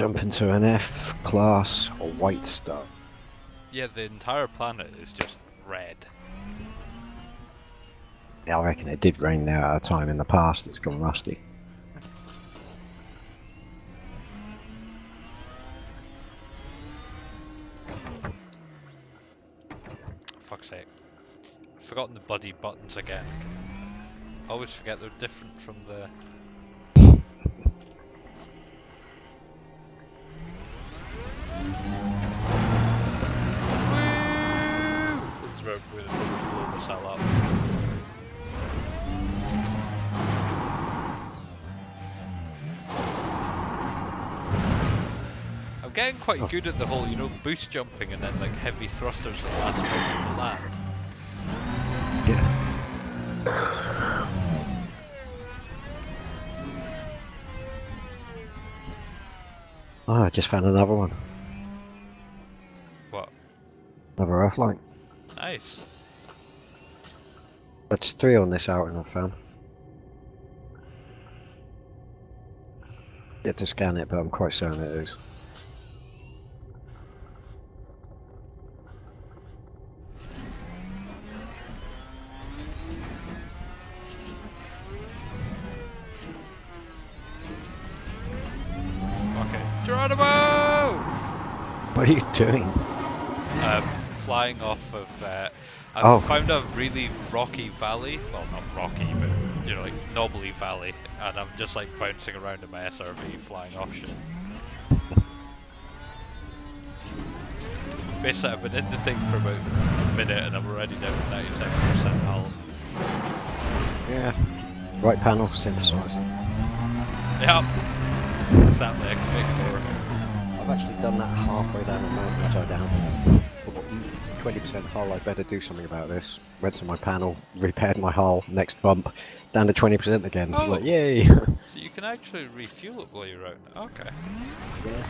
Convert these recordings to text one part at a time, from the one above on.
jump into an F class or white star. Yeah, the entire planet is just red. Yeah, I reckon it did rain there at a time in the past. It's gone rusty. Fuck's sake. I've forgotten the bloody buttons again. I always forget they're different from the... This is where I'm going to blow myself up. I'm getting quite good at the whole, you know, boost jumping and then like heavy thrusters at the last moment to land. Yeah. Oh, I just found another one. What? Another Earthlight. Nice. That's 3 on this outing I found. Yet to scan it, but I'm quite certain it is. Okay. Geronimo! What are you doing? Flying off of... I've Oh. found a really rocky valley. Well, not rocky, but, you know, like, knobbly valley. And I'm just, like, bouncing around in my SRV, flying off shit. Basically, I've been in the thing for about a minute and I'm already down to 97% hull. Yeah. Right panel, synthesize. Yep. Exactly, I can make more. I've actually done that halfway down the mountain upside down. 20% hull, I better do something about this. Went to my panel, repaired my hull, next bump, down to 20% again. Oh. Like, yay! So you can actually refuel it while you're out. Okay. Yeah.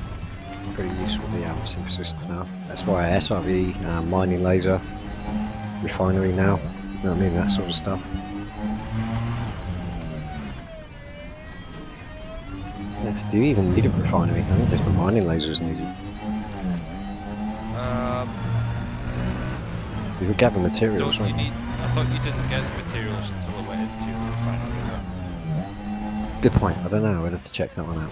Pretty useful, the synthesis now. That's why SRV, mining laser, refinery now. You know what I mean? That sort of stuff. Yeah, do you even need a refinery? I think just a mining laser is needed. You would gather materials, Don't you right? need... I thought you didn't get the materials until I went into your refinery. Good point. I don't know. I'd have to check that one out.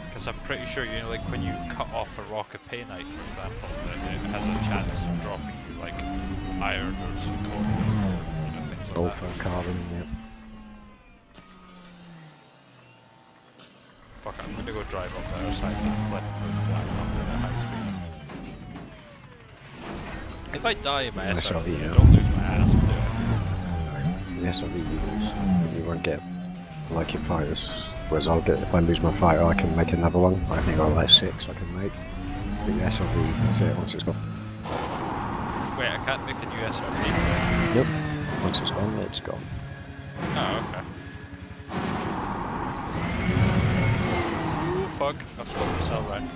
Because I'm pretty sure, you know, like when you cut off a rock of painite, for example, that it has a chance of dropping you like iron or zirconium, you know, things like that. Sulfur, carbon, yeah. Fuck it, I'm gonna go drive up the other side of the cliff and flying off at a high speed. If I die in my SRV, yeah. I don't lose my ass, do I? It's the SRV you lose. You won't get like your fighters. Whereas I'll get, if I lose my fighter, I can make another one. I think I'll like 6 I can make. But the SRV, that's it, once it's gone. Wait, I can't make a new SRV? Yep. Once it's gone, it's gone. Oh, okay. Ooh, fuck. I've split myself right.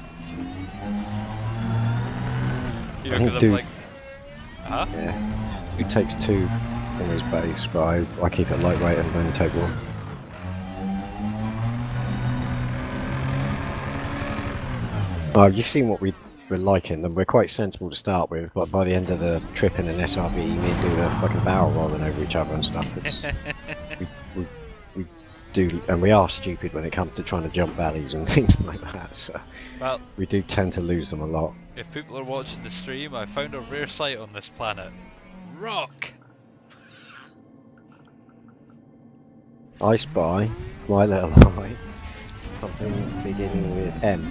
You know, because I'm like... Huh? Yeah. He takes 2 in his base, but I keep it lightweight and only take 1. Oh, you've seen what we're liking them. We're quite sensible to start with, but by the end of the trip in an SRV, you need to do the fucking barrel rolling over each other and stuff. we do, and we are stupid when it comes to trying to jump valleys and things like that. So Well, we do tend to lose them a lot. if people are watching the stream, I found a rare sight on this planet. Rock! I spy, my little eye, something beginning with M.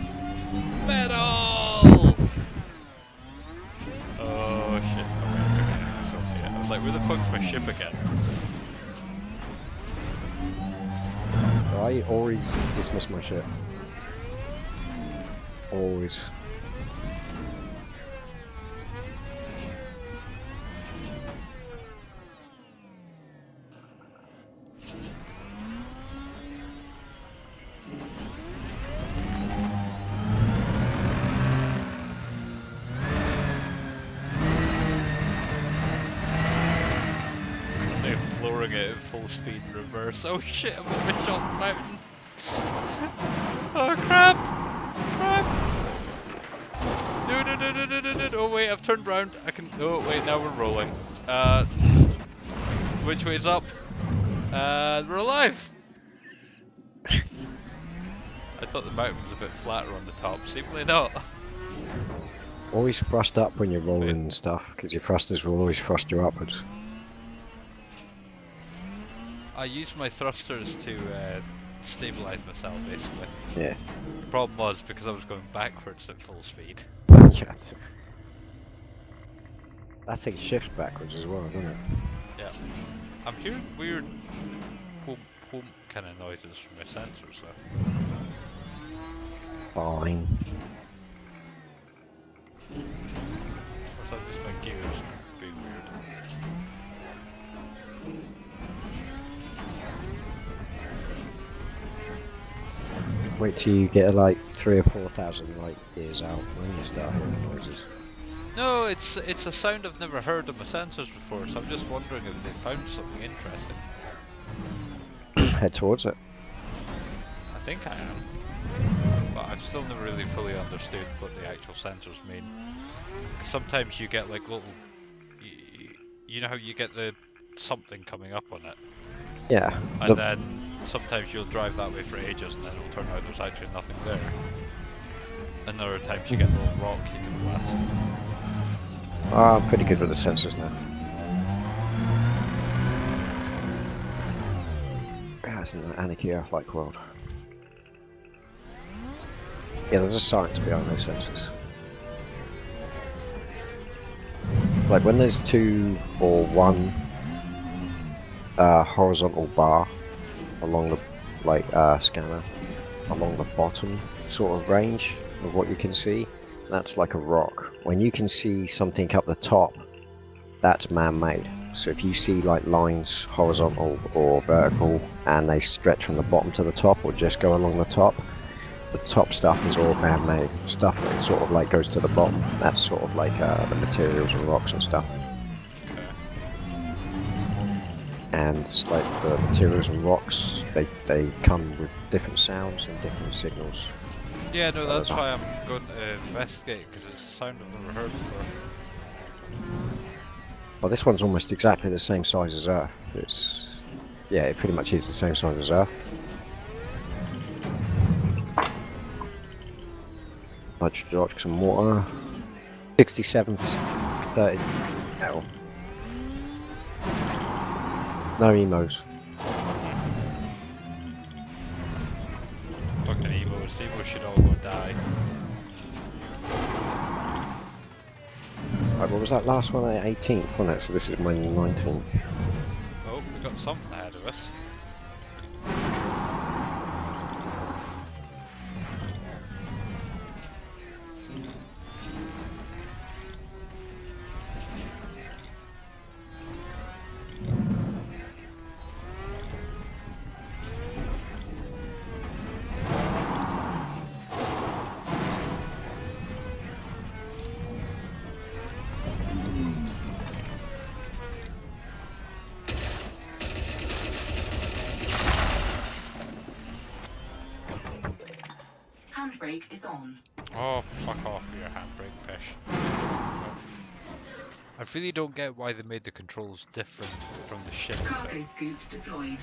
Metal! Oh shit, okay, it's okay, I still see it. I was like, where the fuck's my ship again? I always dismiss my ship. Always. bring it at full speed in reverse. Oh shit, I'm in the shot mountain. Oh crap! Crap! No. Oh wait, I've turned round. I can. Oh wait, now we're rolling. Which way's up? We're alive! I thought the mountain was a bit flatter on the top. Seemingly not. Always thrust up when you're rolling Wait. and stuff, because your thrusters will always thrust you upwards. I used my thrusters to stabilize myself, basically. Yeah. The problem was because I was going backwards at full speed. Yeah. That thing shifts backwards as well, doesn't it? Yeah. I'm hearing weird whoop whoop kind of noises from my sensors though. Fine. Or is that just my gears being weird? Wait till you get like 3,000 or 4,000 light years out when you start hearing noises. No, it's a sound I've never heard on my sensors before, so I'm just wondering if they found something interesting. Head towards it. I think I am. But I've still never really fully understood what the actual sensors mean. Sometimes you get like little... You know how you get the something coming up on it? Yeah. And then sometimes you'll drive that way for ages and then it'll turn out there's actually nothing there. And other times you get a little rock you can blast. Oh, I'm pretty good with the sensors now. Yeah, it's an Anarchy Earth-like world. Yeah, there's a science behind those sensors. Like when there's 2 or 1 horizontal bar along the scanner along the bottom sort of range of what you can see, that's like a rock. When you can see something up the top, that's man-made. So if you see like lines horizontal or vertical and they stretch from the bottom to the top or just go along the top stuff is all man-made. Stuff that sort of like goes to the bottom, that's sort of like the materials and rocks and stuff. And it's like the materials and rocks, they come with different sounds and different signals. Yeah, no, that's why I'm going to investigate, because it's a sound I've never heard before. Well, this one's almost exactly the same size as Earth. Yeah, it pretty much is the same size as Earth. Nitrogen oxide and water. 67%, 30. No. No emos. Fucking Evo's. Evo should all go die. Right, what was that last one? 18th, wasn't it? So this is my 19th. Oh, we got something ahead of us. Handbrake is on. Oh, fuck off with your handbrake, Pish. I really don't get why they made the controls different from the ship. Cargo scoop deployed.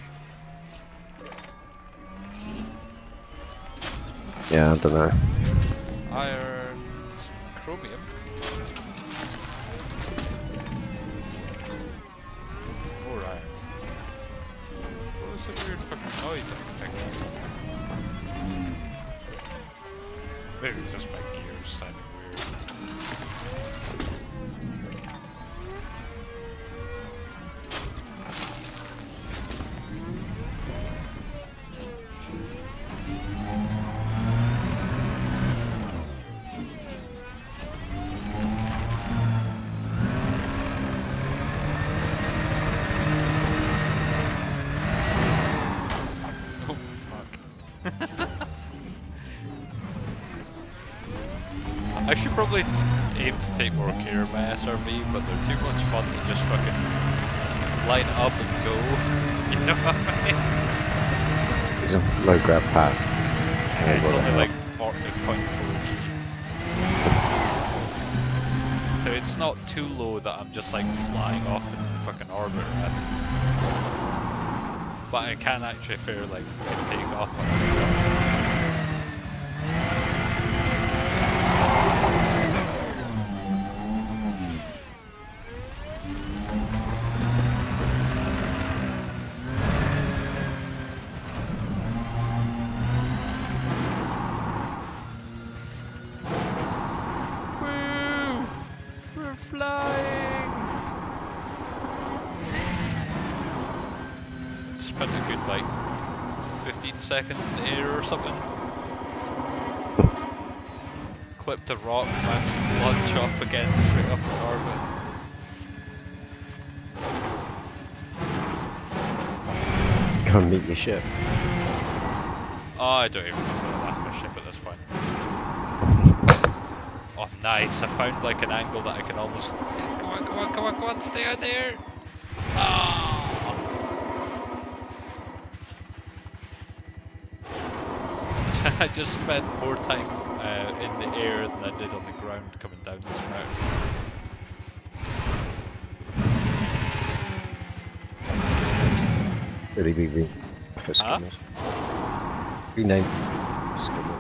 Yeah, I don't know. Iron, some chromium. Some more iron. What was the weird fucking noise I could pick up? Maybe it's just my gears sounding weird. Oh, fuck. I should probably aim to take more care of my SRB, but they're too much fun to just fucking line up and go. You know what I mean? It's a low grab pad. It's what the only hell. like 40.4 G. So it's not too low that I'm just like flying off in fucking orbit, right? But I can actually fair like fucking take off on it. Woo! We're flying! Spent a good like 15 seconds in the air or something. Clipped a rock, managed to launch off again straight up in orbit. Go and meet your ship. Oh, I don't even know where I left my ship at this point. Oh, nice. I found like an angle that I can almost... Come on, come on, come on, come on, stay out there! Oh! I just spent more time in the air than I did on the ground coming down this mountain. Really big for Huh? skimmers. Rename skimmer.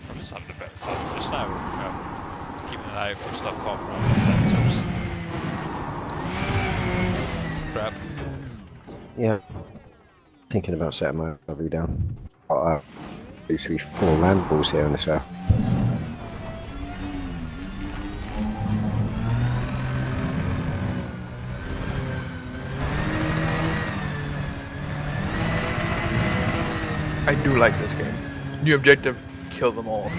I'm just having a bit of fun just now. Keeping an eye out for stuff popping around the sensors. Crap. Yeah. Thinking about setting my RV down. Basically 4 land balls here in the south. I do like this game. New objective, kill them all.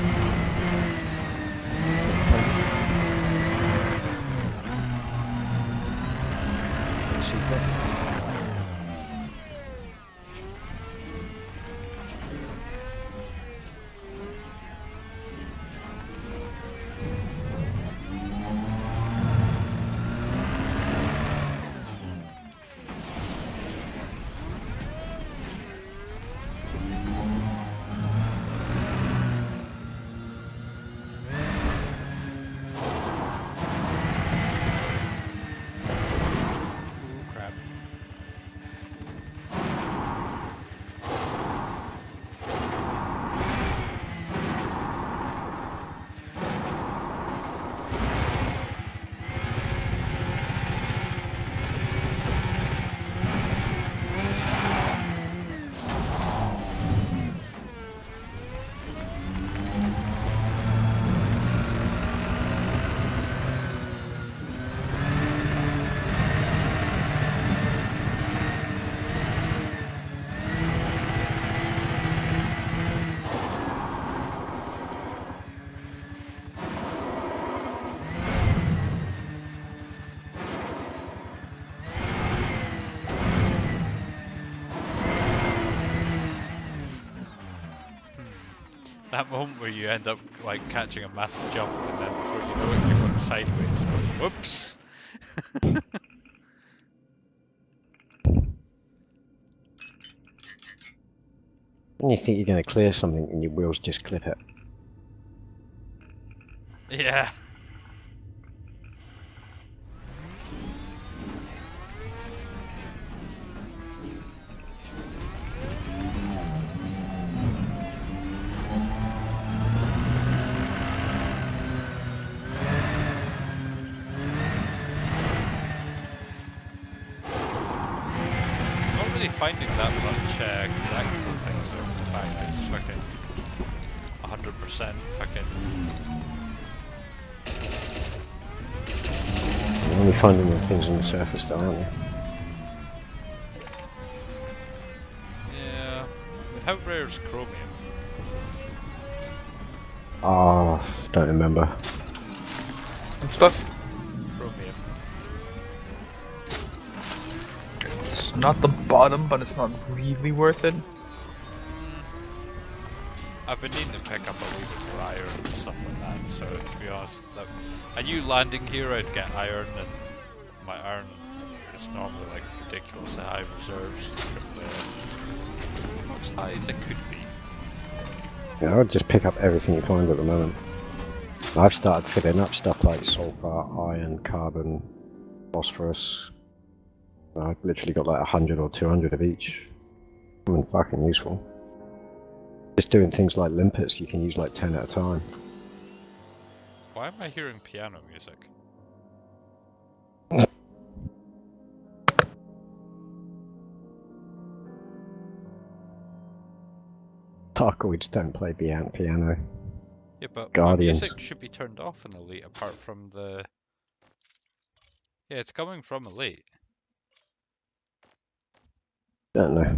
Secret. Crap. That moment where you end up like catching a massive jump and then before you know it you're going sideways going whoops. When you think you're going to clear something and your wheels just clip it. Yeah. Not really finding that much collectible things though, the fact that it's fucking 100% fucking... You're only finding the things on the surface though, aren't you? Yeah. I mean, how rare is chromium? Ah, don't remember. And stuff. Chromium. It's not the bottom, but it's not really worth it. I've been needing to pick up a wee bit more iron and stuff like that, so to be honest, I knew landing here I'd get iron, and my iron is normally like ridiculously high reserves compared to not as high as it could be. Yeah, I would just pick up everything you find at the moment. I've started filling up stuff like sulfur, iron, carbon, phosphorus. I've literally got like 100 or 200 of each. I mean, fucking useful. Just doing things like limpets, you can use like 10 at a time. Why am I hearing piano music? Darkoids don't play piano. Yeah, but Guardians. my music should be turned off in Elite apart from the... Yeah, it's coming from Elite. Don't know.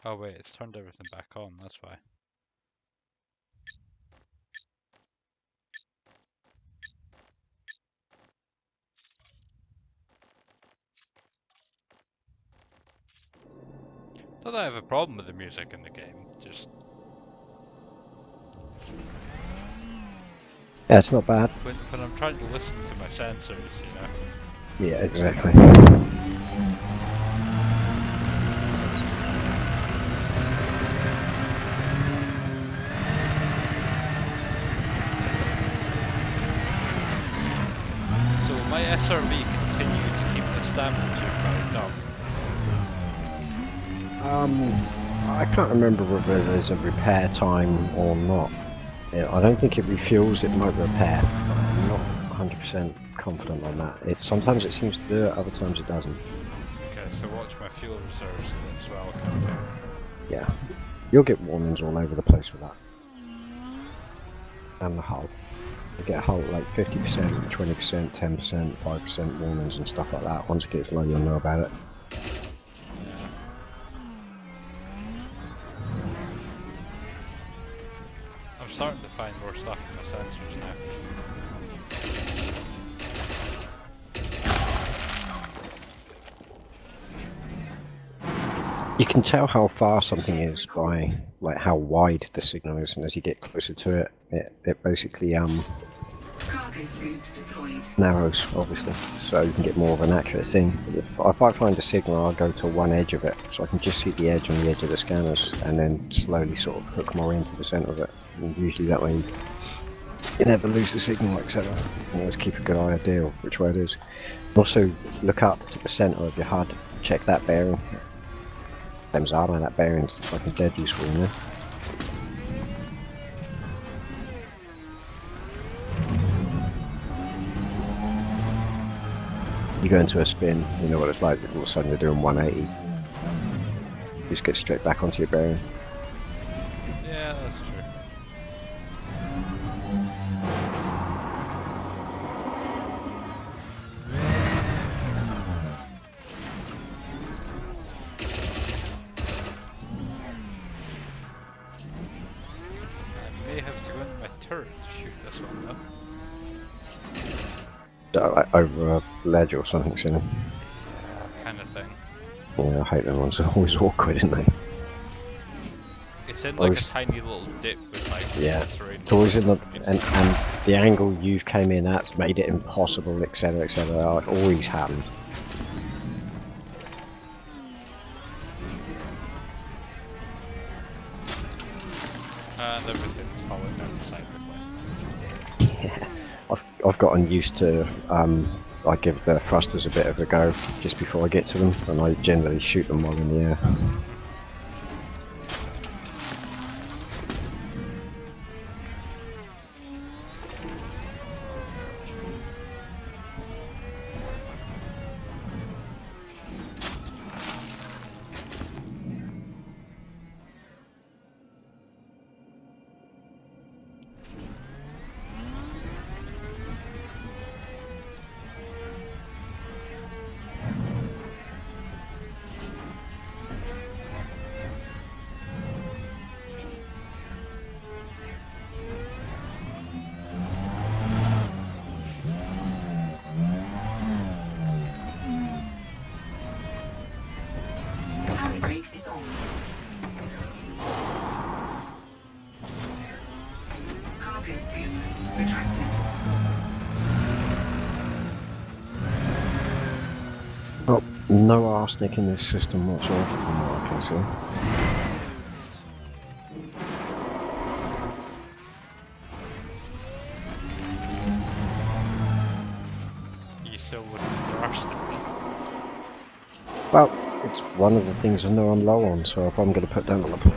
Oh wait, it's turned everything back on, that's why. Not that I have a problem with the music in the game, just Yeah, it's not bad. when I'm trying to listen to my sensors, you know. Yeah, exactly. So will my SRV continue to keep the stamina tube up? I can't remember whether there's a repair time or not. Yeah, I don't think it refuels, it might repair. But I'm not 100% confident on that. Sometimes it seems to do it, other times it doesn't. Okay, so watch my fuel reserves as well, kind of. Yeah. You'll get warnings all over the place with that. And the hull. You get a hull like 50%, 20%, 10%, 5% warnings and stuff like that. Once it gets low, you'll know about it. Yeah. I'm starting to find more stuff in my sensors now. You can tell how far something is by like how wide the signal is, and as you get closer to it, it basically Cargo scoop deployed. narrows, obviously, so you can get more of an accurate thing. If I find a signal, I'll go to one edge of it, so I can just see the edge on the edge of the scanners, and then slowly sort of hook more into the centre of it. And usually that way you never lose the signal, etc. You always keep a good idea of which way it is. Also, look up to the centre of your HUD, check that bearing. Them's are, that bearing's fucking dead useful, you know? You go into a spin, you know what it's like, all of a sudden you're doing 180. You just get straight back onto your bearing. Yeah, that's true. I may have to go into my turret to shoot this one though. Like over a ledge or something, silly. Yeah, kind of thing. Yeah, I hate them ones, they're always awkward, isn't they? It's in like Always- a tiny little dip with like Yeah, terrain. it's always in the, and the angle you've came in at's made it impossible, etc, etc, it always happens. And everything's falling down the side of the cliff. Yeah, I've gotten used to, I give the thrusters a bit of a go just before I get to them, and I generally shoot them while in the air. No arsenic in this system whatsoever from what I can see. You still wouldn't use arsenic. Well, it's one of the things I know I'm low on, so if I'm going to put down on the plate...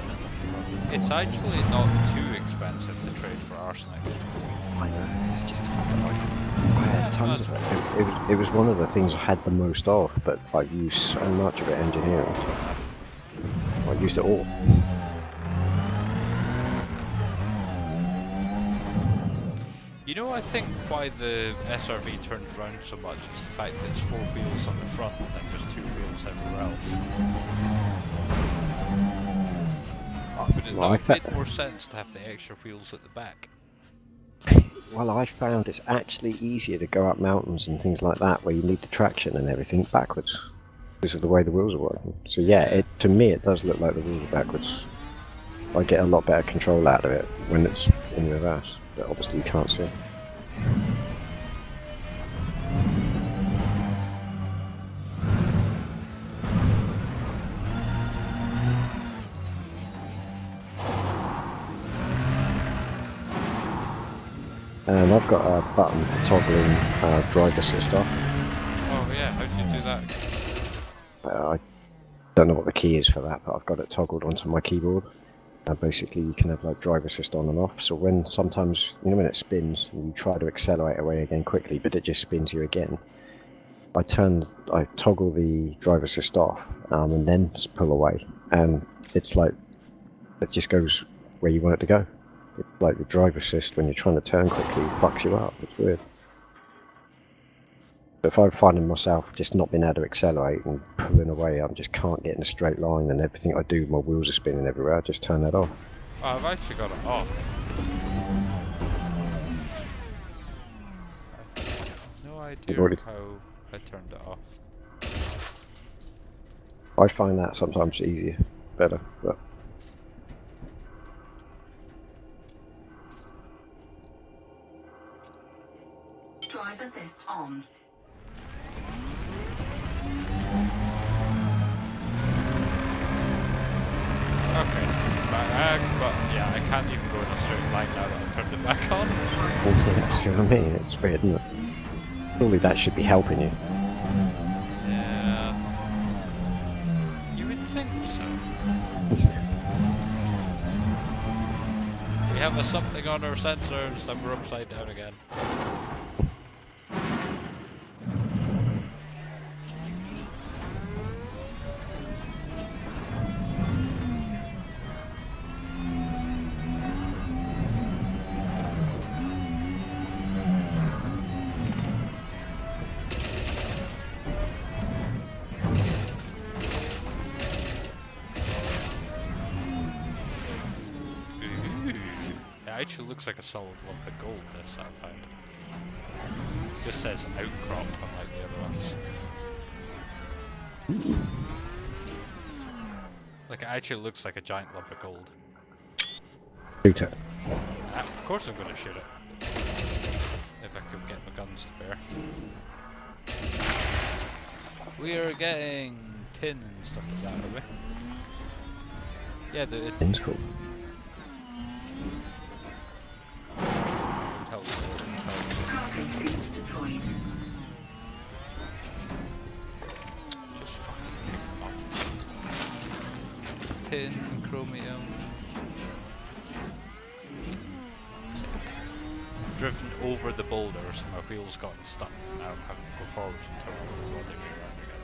It's actually not too expensive to trade for arsenic. I know, it's just the fact that I had tons of that's it. It was one of the things I had the most of, but I've used so much of it engineering. I used it all. You know, I think why the SRV turns round so much is the fact that it's 4 wheels on the front and then just 2 wheels everywhere else. Would it Well, not have made more sense to have the extra wheels at the back? Well, I found it's actually easier to go up mountains and things like that where you need the traction and everything backwards. This is the way the wheels are working. So yeah, to me it does look like the wheels are backwards. I get a lot better control out of it when it's in reverse, but obviously you can't see. And I've got a button for toggling drive assist off. Oh yeah, how do you do that? I don't know what the key is for that, but I've got it toggled onto my keyboard. Basically, you can have like drive assist on and off. So when sometimes, you know, when it spins, and you try to accelerate away again quickly, but it just spins you again. I toggle the drive assist off, and then just pull away, and it's like it just goes where you want it to go. It's like the drive assist when you're trying to turn quickly fucks you up. It's weird. If I'm finding myself just not being able to accelerate and pulling away, I just can't get in a straight line, and everything I do, my wheels are spinning everywhere. I just turn that off. Oh, I've actually got it off. I have no idea how I turned it off. I find that sometimes easier, better, but Drive assist on. Okay, so it's back, but yeah, I can't even go in a straight line now that I've turned it back on. see what I mean? It's weird, isn't it? Surely that should be helping you. Yeah. You would think so. We have a something on our sensor and so we're upside down again. It actually looks like a solid lump of gold, this I found. It just says outcrop, unlike the other ones. Like, it actually looks like a giant lump of gold. Shoot it. Of course I'm gonna shoot it. If I could get my guns to bear. We are getting tin and stuff like that, are we? Yeah, It's cool. Cargo scoop deployed. Just fucking pick them up. Tin, chromium. Driven over the boulder, so my wheels got stuck. Now I'm having to go forwards and turn over while they go around again.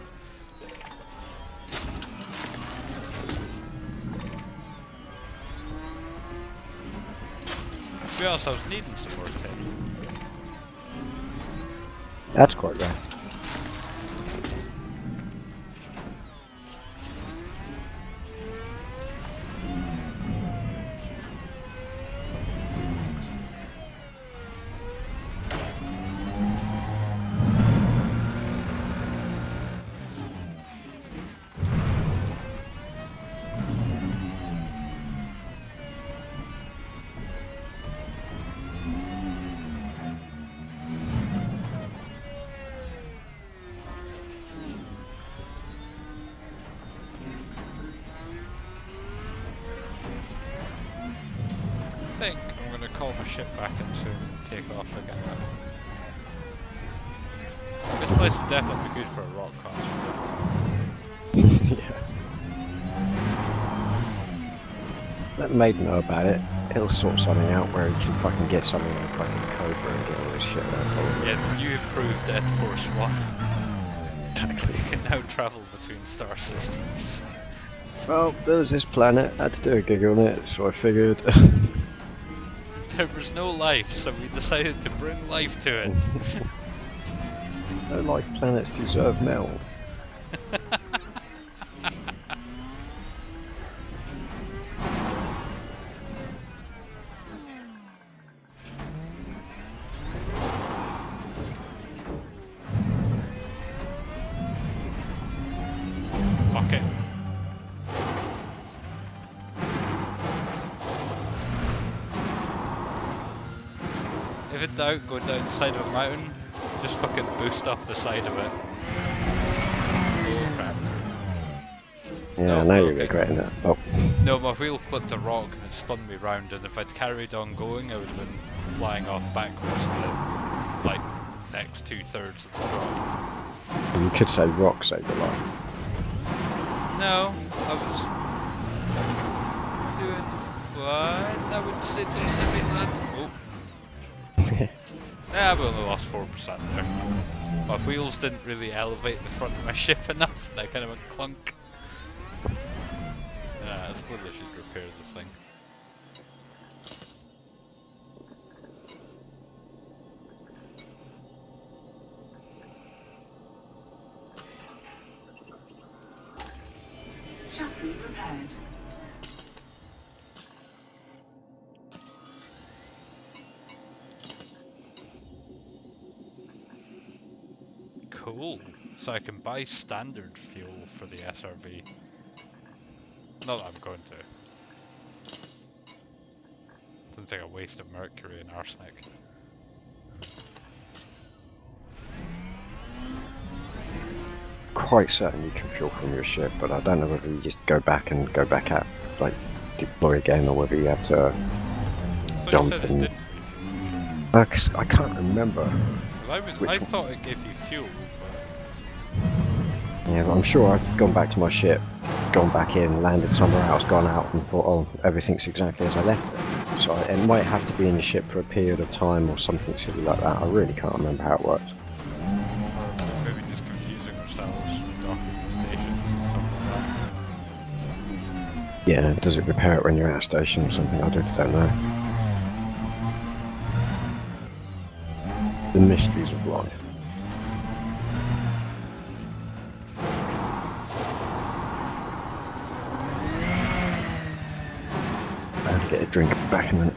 To be honest, I was needing some more tin. That's quite rare. think I'm gonna call my ship back in soon and take off again. This place would definitely be good for a rock concert. Yeah. Let Maid know about it. He'll sort something out where he can fucking get something on fucking Cobra and get all this shit out of Yeah, the new improved Ed Force 1. Exactly. You can now travel between star systems. Well, there was this planet, I had to do a gig on it, so I figured. There was no life, so we decided to bring life to it. No life planets deserve melt. Fuck it. If in doubt, go down the side of a mountain, just fucking boost off the side of it. Oh crap. Yeah, No, now you're okay. regretting it. Oh. No, my wheel clipped a rock and it spun me round, and if I'd carried on going, I would have been flying off backwards the, like, next 2/3 of the drop. You could say rock saved your life. No, I was doing fine. I would sit there snipping that. Oh. Yeah, we only lost 4% there. My wheels didn't really elevate the front of my ship enough, they kind of went clunk. Yeah, I suppose I should repair the thing. Chassis repaired. Cool. So I can buy standard fuel for the SRV. Not that I'm going to. Seems like a waste of mercury and arsenic. Quite certain you can fuel from your ship, but I don't know whether you just go back out, like deploy again, or whether you have to I thought dump you said it and. didn't refuel. 'Cause I can't remember. 'Cause I Which thought it gave you fuel, but Yeah, but I'm sure I've gone back to my ship, gone back in, landed somewhere else, gone out, and thought, oh, everything's exactly as I left it. So it might have to be in the ship for a period of time or something silly like that. I really can't remember how it works. or maybe just confusing ourselves with docking the stations and stuff like that. Yeah, does it repair it when you're at a station or something? I don't know. The mysteries of life. I have to get a drink back in a minute.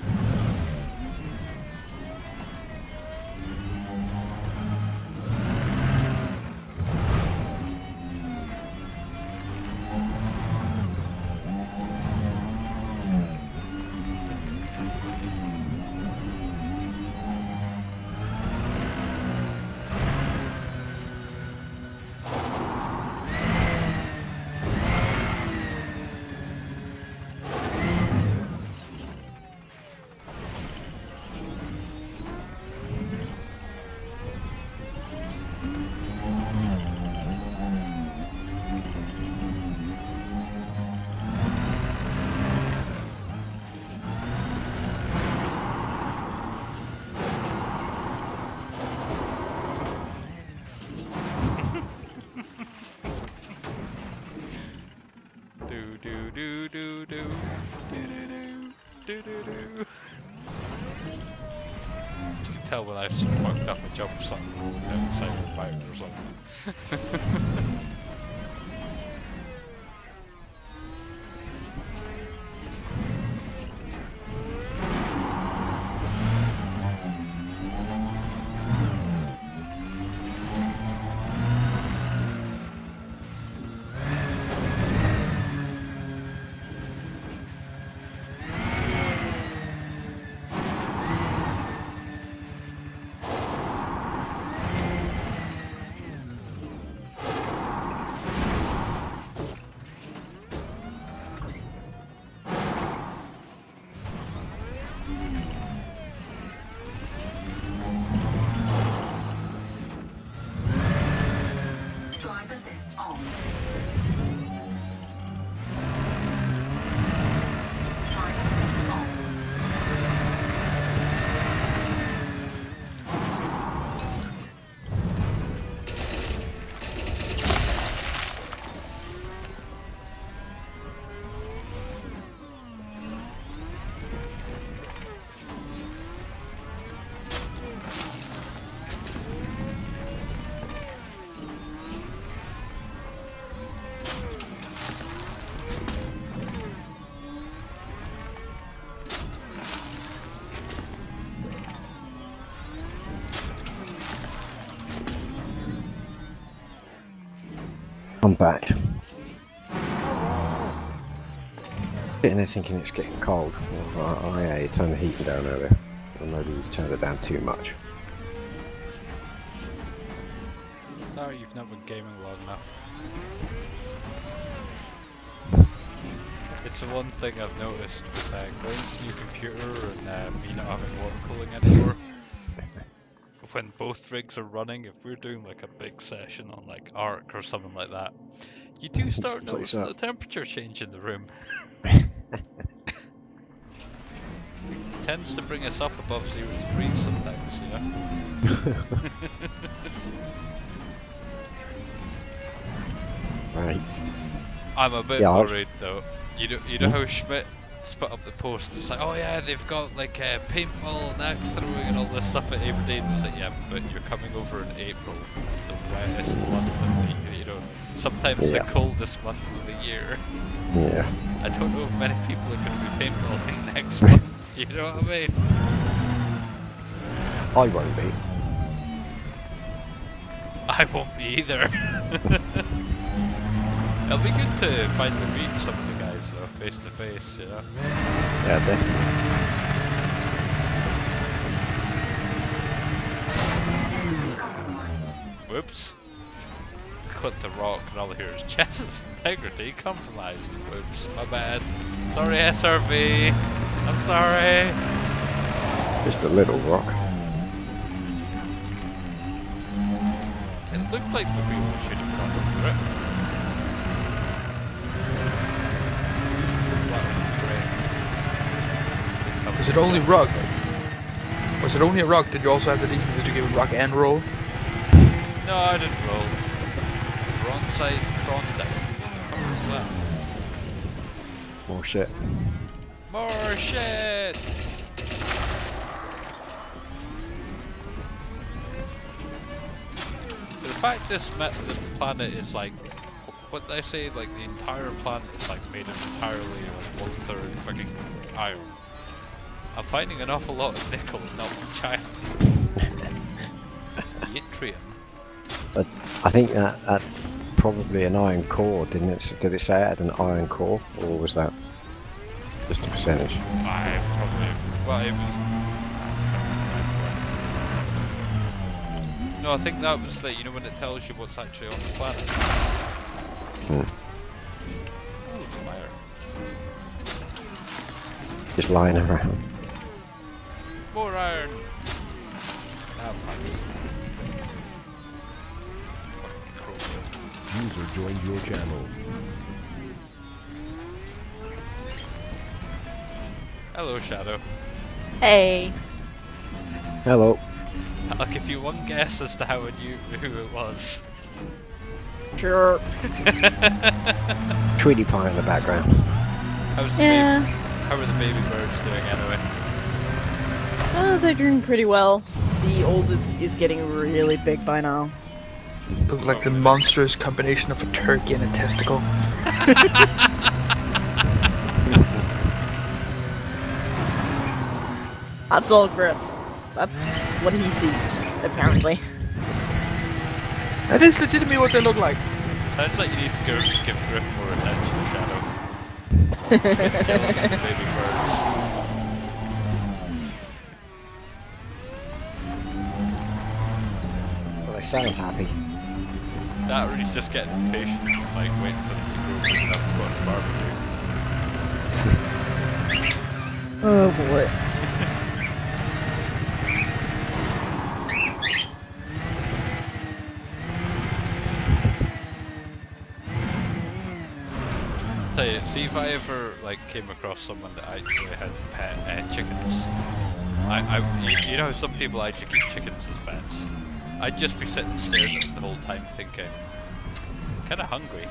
Do do do do do do do do do do. You can tell when I've fucked up a jump or something down the side of the mountain or something. back. Sitting there thinking it's getting cold. Oh yeah, you turned the heating down earlier. Or maybe you turned it down too much. No, you've not been gaming long enough. It's the one thing I've noticed with Glenn's new computer and me not having water cooling anymore. When both rigs are running, if we're doing like a big session on like Arc or something like that, you do start the place noticing up. the temperature change in the room. It tends to bring us up above 0 degrees sometimes, you know? Right. I'm a bit Yeah, worried though. You know how Schmidt put up the post? It's like, oh yeah, they've got like paintball and axe throwing and all this stuff at Aberdeen. It's like, yeah, but you're coming over in April, the wettest month of the year. You know, sometimes the coldest month of the year. Yeah. I don't know if many people are going to be paintballing next month. You know what I mean? I won't be. I won't be either. It'll be good to finally meet some of the guys though, face to face, you know? Yeah, definitely. Whoops. Clipped a rock and all I hear is Chess's integrity compromised. Whoops, my bad. Sorry SRV. I'm sorry. Just a little rock. It looked like maybe we should have gone over it. Was it only rock? Was it only a rock? Did you also have the decency to give it rock and roll? No, I didn't roll. Wrong side, wrong down. What was that? More shit. More shit! The fact this the planet is like, what they say, like the entire planet is like made entirely like 1/3 fucking iron. I'm finding an awful lot of nickel and not much iron. Yttrium. But I think that's probably an iron core, didn't it? Did it say it had an iron core, or was that just a percentage? I probably, well, it was. No, I think that was the, you know, when it tells you what's actually on the planet. Ooh, some iron. Just lying around. More iron! Now pipes. User joined your channel. Hello, Shadow. Hey. Hello. I'll give you one guess as to how I knew who it was. Sure. Tweety pie in the background. How's the Yeah. how are the baby birds doing anyway? Oh, they're doing pretty well. The oldest is getting really big by now. Look like the monstrous combination of a turkey and a testicle. That's all Griff. That's what he sees, apparently. That is legitimately what they look like. Sounds like you need to give Griff more attention, Shadow. He's getting jealous of the baby birds. Well, they sound happy. That or he's just getting impatient, like waiting for them to grow big enough to go on the barbecue. Oh boy. Tell you, see if I ever like came across someone that actually had pet chickens. You know how some people actually keep chickens as pets. I'd just be sitting staring at them the whole time thinking, kind of hungry.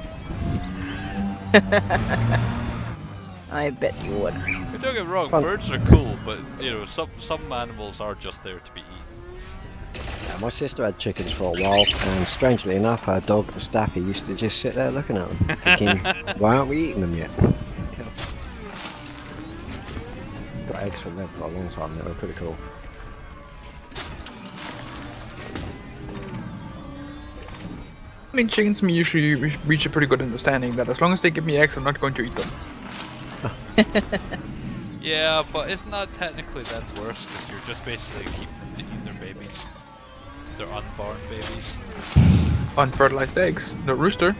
I bet you would. Don't get me wrong, Well- birds are cool, but you know, some animals are just there to be eaten. Yeah, my sister had chickens for a while, and strangely enough, her dog, the Staffy, used to just sit there looking at them, thinking, why aren't we eating them yet? Got eggs from them for a long time, they were pretty cool. I mean, chickens and me usually reach a pretty good understanding that as long as they give me eggs, I'm not going to eat them. Yeah, but isn't that technically then worse? Because you're just basically keeping them to eat their babies. Their unborn babies. Unfertilized eggs. No rooster.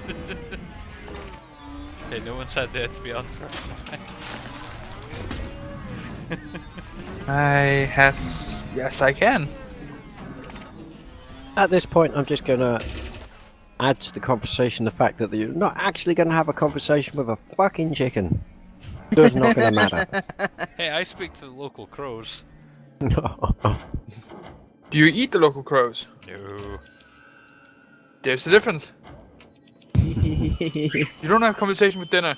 Hey, no one said they had to be unfertilized. Yes, I can. At this point, I'm just gonna add to the conversation the fact that you're not actually gonna have a conversation with a fucking chicken. It's not gonna matter. Hey, I speak to the local crows. Do you eat the local crows? No. There's the difference. You don't have conversation with dinner.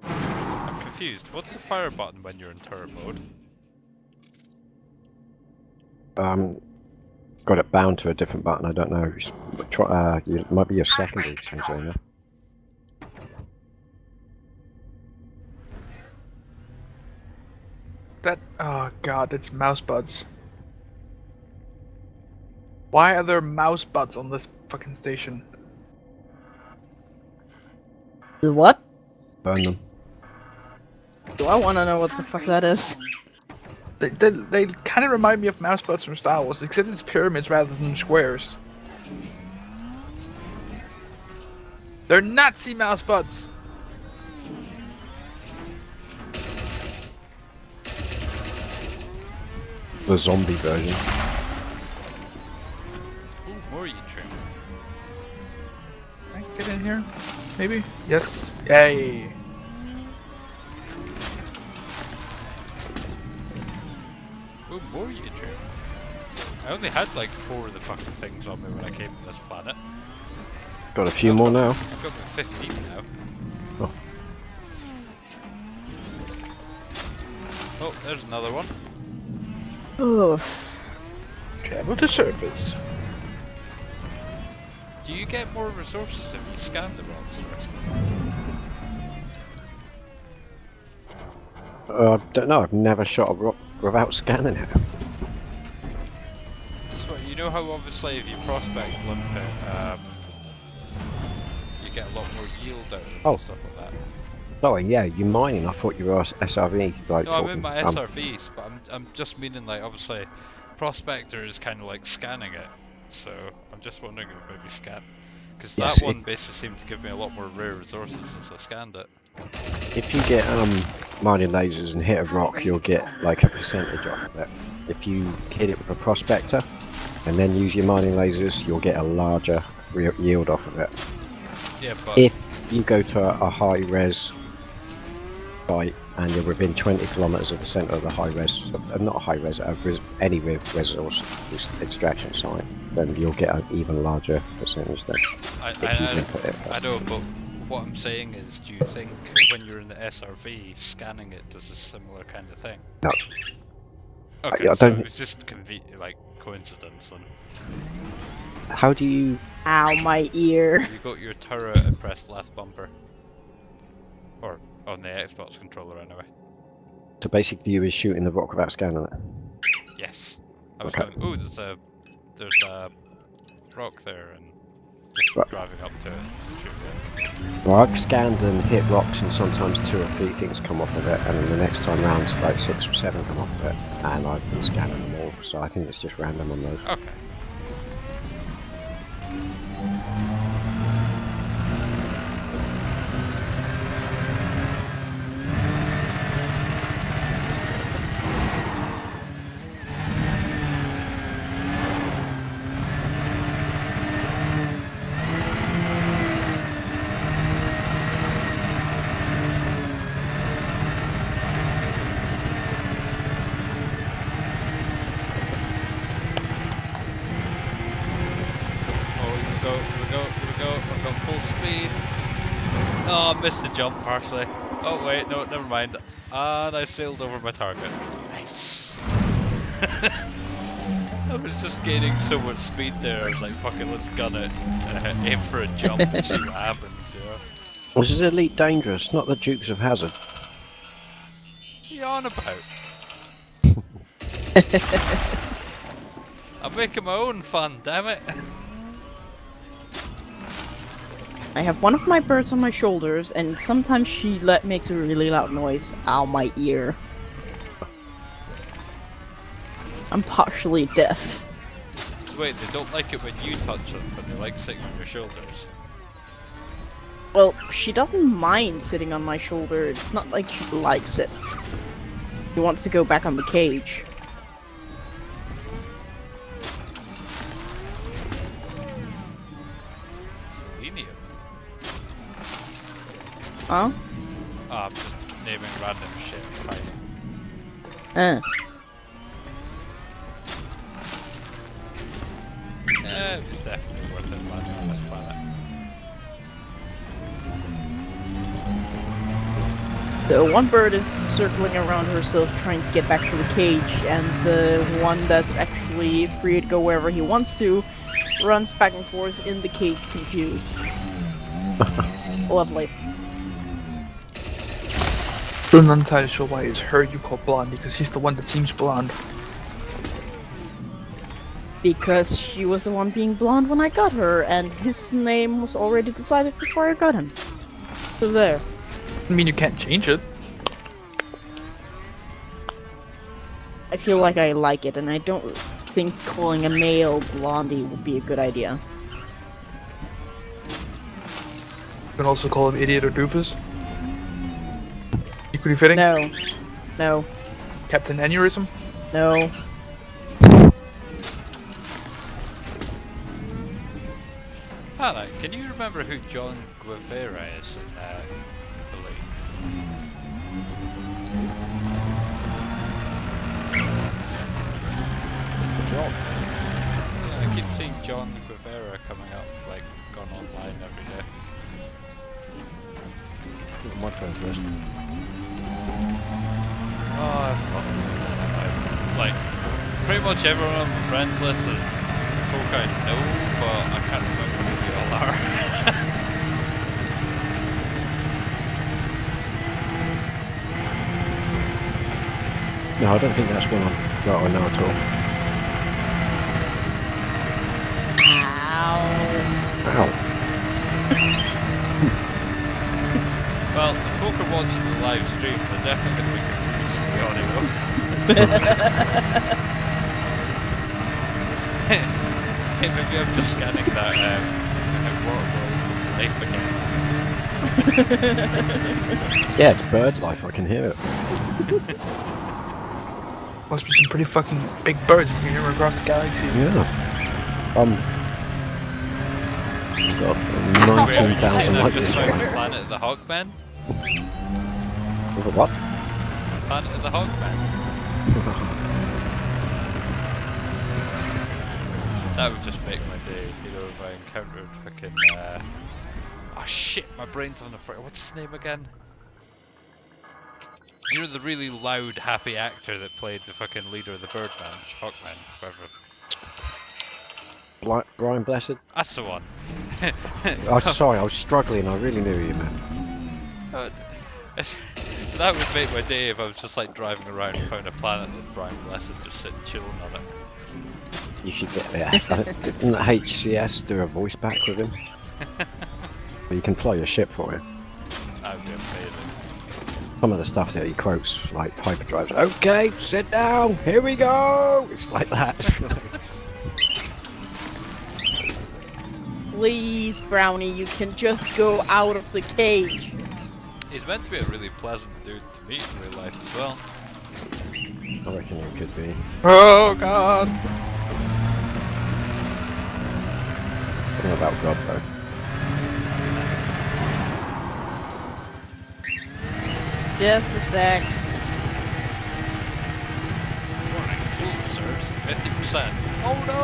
I'm confused. What's the fire button when you're in turret mode? Got it bound to a different button. I don't know. It might be your secondary changer. Oh god, it's mouse buds. Why are there mouse buds on this fucking station? The what? Burn them. Do I want to know what the fuck that is? They kind of remind me of mouse buds from Star Wars, except it's pyramids rather than squares. They're Nazi mouse buds! The zombie version. Ooh, more Yeet trim. Can I get in here? Maybe? Yes. Yay! Ooh, more Yeet trim. I only had like 4 of the fucking things on me when I came to this planet. Got a few more now. I've got about 15 now. Oh. Oh, there's another one. Oof. Travel to surface. Do you get more resources if you scan the rocks first? Don't know. I've never shot a rock without scanning it. So you know how obviously if you prospect limpet, you get a lot more yield out of it Oh. and stuff like that. Sorry, yeah, you mining. I thought you were SRV. Like, No, I'm in my talking. SRVs, but I'm just meaning like obviously, prospector is kind of like scanning it, so I'm just wondering if maybe scan, because Yes, that one basically seemed to give me a lot more rare resources as I scanned it. If you get mining lasers and hit a rock, you'll get like a percentage off of it. If you hit it with a prospector and then use your mining lasers, you'll get a larger yield off of it. Yeah, but If you go to a high res site and you're within 20 kilometers of the center of the high res, not a high res, any resource extraction site, then you'll get an even larger percentage then. If you input it. I know, but what I'm saying is, do you think when you're in the SRV, scanning it does a similar kind of thing? No. Okay, I so don't- it was just like coincidence then. How do you? Ow, my ear. You got your turret and press left bumper. Or on the Xbox controller anyway. So basic view is shooting the rock without scanning it. Yes. I was Okay. going, ooh, there's a rock there, and just Right. driving up to it and shooting it. Well, I've scanned and hit rocks, and sometimes 2 or 3 things come off of it, and then the next time round, like 6 or 7 come off of it, and I've been scanning them all. So I think it's just random on those. Okay. Oh, here we go. I've got full speed. Oh, I missed the jump partially. Oh wait, no, never mind. And I sailed over my target. Nice. I was just gaining so much speed there. I was like, fuck it, let's gun it. Aim for a jump and see what happens, you know? This is Elite Dangerous, not the Dukes of Hazzard. What are you on about? I'm making my own fun, damn it! I have one of my birds on my shoulders, and sometimes she makes a really loud noise. Ow, my ear. I'm partially deaf. Wait, they don't like it when you touch them, but they like sitting on your shoulders. Well, she doesn't mind sitting on my shoulder. It's not like she likes it. She wants to go back on the cage. Selenium? Huh? Oh, I'm just naming random shit. Fine. It was definitely worth it landing on this planet. The one bird is circling around herself trying to get back to the cage, and the one that's actually free to go wherever he wants to runs back and forth in the cage confused. Lovely. Still not entirely sure why it's her you call blonde, because he's the one that seems blonde. Because she was the one being blonde when I got her, and his name was already decided before I got him. So there. I mean, you can't change it. I feel like I like it, and I don't think calling a male Blondie would be a good idea. You can also call him idiot or doofus. Equally fitting. No. No. Captain Aneurysm. No. Hannah, can you remember who John Guevara is in Elite? Job. Yeah, I keep seeing John Guevara coming up, like, gone online every day. Look at my friends list. Oh, I've forgotten. Like, pretty much everyone on my friends list is folk I know, but I can't remember who they all are. No, I don't think that's one that I know at all. Ow. Well, the folk are watching the live stream, they're definitely going to be confused with the audio. Hey, maybe I'm just scanning that Waterworld life again. Yeah, it's bird life, I can hear it. Must be some pretty fucking big birds if you can hear them across the galaxy. Yeah. We've got Wait, are you 19,000 saying I've like just this found one. the Planet of the Hawkmen? We've got what? Planet of the Hawkmen. That would just make my day, you know, if I encountered fucking, oh shit, my brain's on the fr- what's his name again? You know the really loud, happy actor that played the fucking leader of the Birdman, Hawkman, whatever. Brian Blessed? That's the one. Oh, sorry, I was struggling, I really knew who you meant. That would make my day if I was just like driving around and found a planet and Brian Blessed just sitting chilling on it. You should get there. Didn't HCS do a voice back with him? You can fly your ship for him. That would be amazing. Some of the stuff that he quotes, like hyperdrives. Okay, sit down, here we go! It's like that. Please, Brownie, you can just go out of the cage. He's meant to be a really pleasant dude to meet in real life as well. I reckon it could be. Oh god. Something about God though. Just a sec. Warning, fuel reserves 50%. Oh no!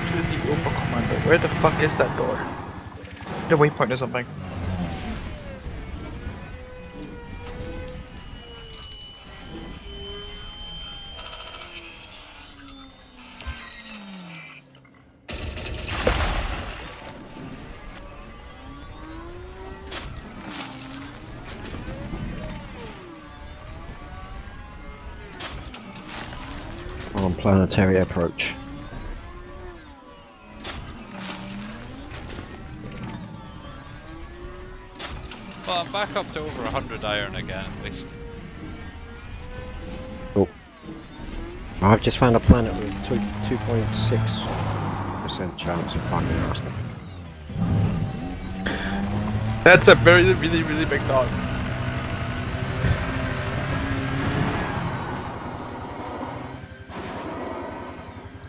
To the Uber Commander. Where the fuck is that door? The waypoint or something. planetary approach. Well, I'm back up to over 100 iron again at least. Oh. I've just found a planet with 2.6% chance of finding arsenic. That's a very, really, really big dog.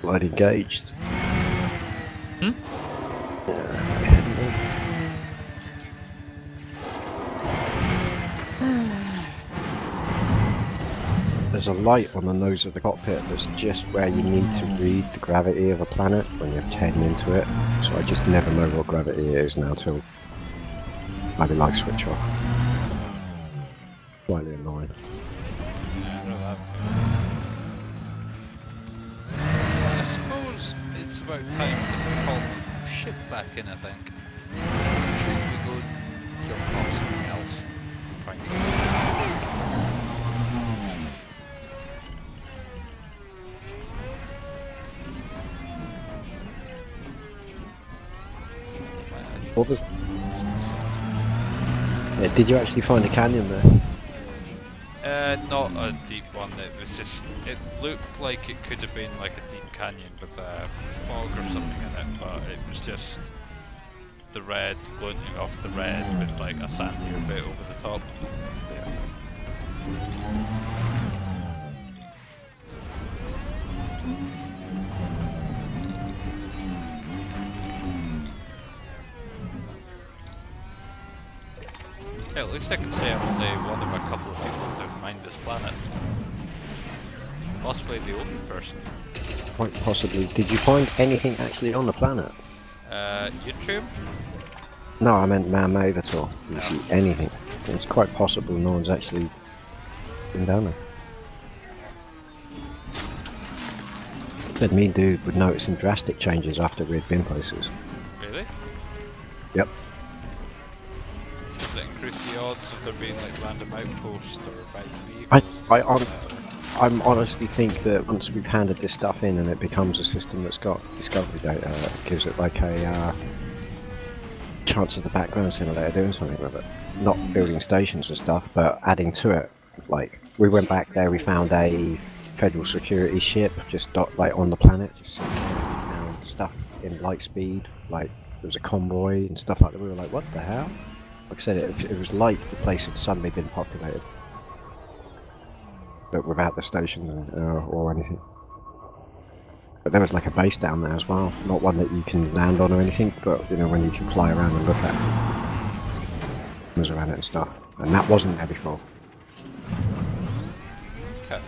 Light engaged. Hmm? There's a light on the nose of the cockpit that's just where you need to read the gravity of a planet when you're 10 into it. So I just never know what gravity is now till maybe light switch off. Slightly annoying. Yeah, I know that feeling. Well, I suppose it's about time to call the ship back in, I think. Should we go jump off something else? Try and get What was... Yeah, did you actually find a canyon there? not a deep one. It was just. It looked like it could have been like a deep canyon with fog or something in it, but it was just the red glinting off the red with like a sandier bit over the top. Hey, at least I can say I'm only one of a couple of people to have mined this planet. Possibly the only person. Quite possibly. Did you find anything actually on the planet? YouTube? No, I meant man-made at all. Didn't see anything. It's quite possible no one's actually been down there. Said me and dude would notice some drastic changes after we'd been places. Really? Yep. Does it increase the odds of there being like random outposts or bad vehicles? I honestly think that once we've handed this stuff in and it becomes a system that's got discovery data, it gives it like a chance of the background simulator doing something with it. Not building stations and stuff, but adding to it. Like, we went back there, we found a federal security ship just like on the planet, just sitting there. We found stuff in light speed, like there was a convoy and stuff like that. We were like, what the hell? Like I said, it was like the place had suddenly been populated. But without the station or anything. But there was like a base down there as well. Not one that you can land on or anything, but you know, when you can fly around and look at it. Was around it and stuff. And that wasn't there before. Okay.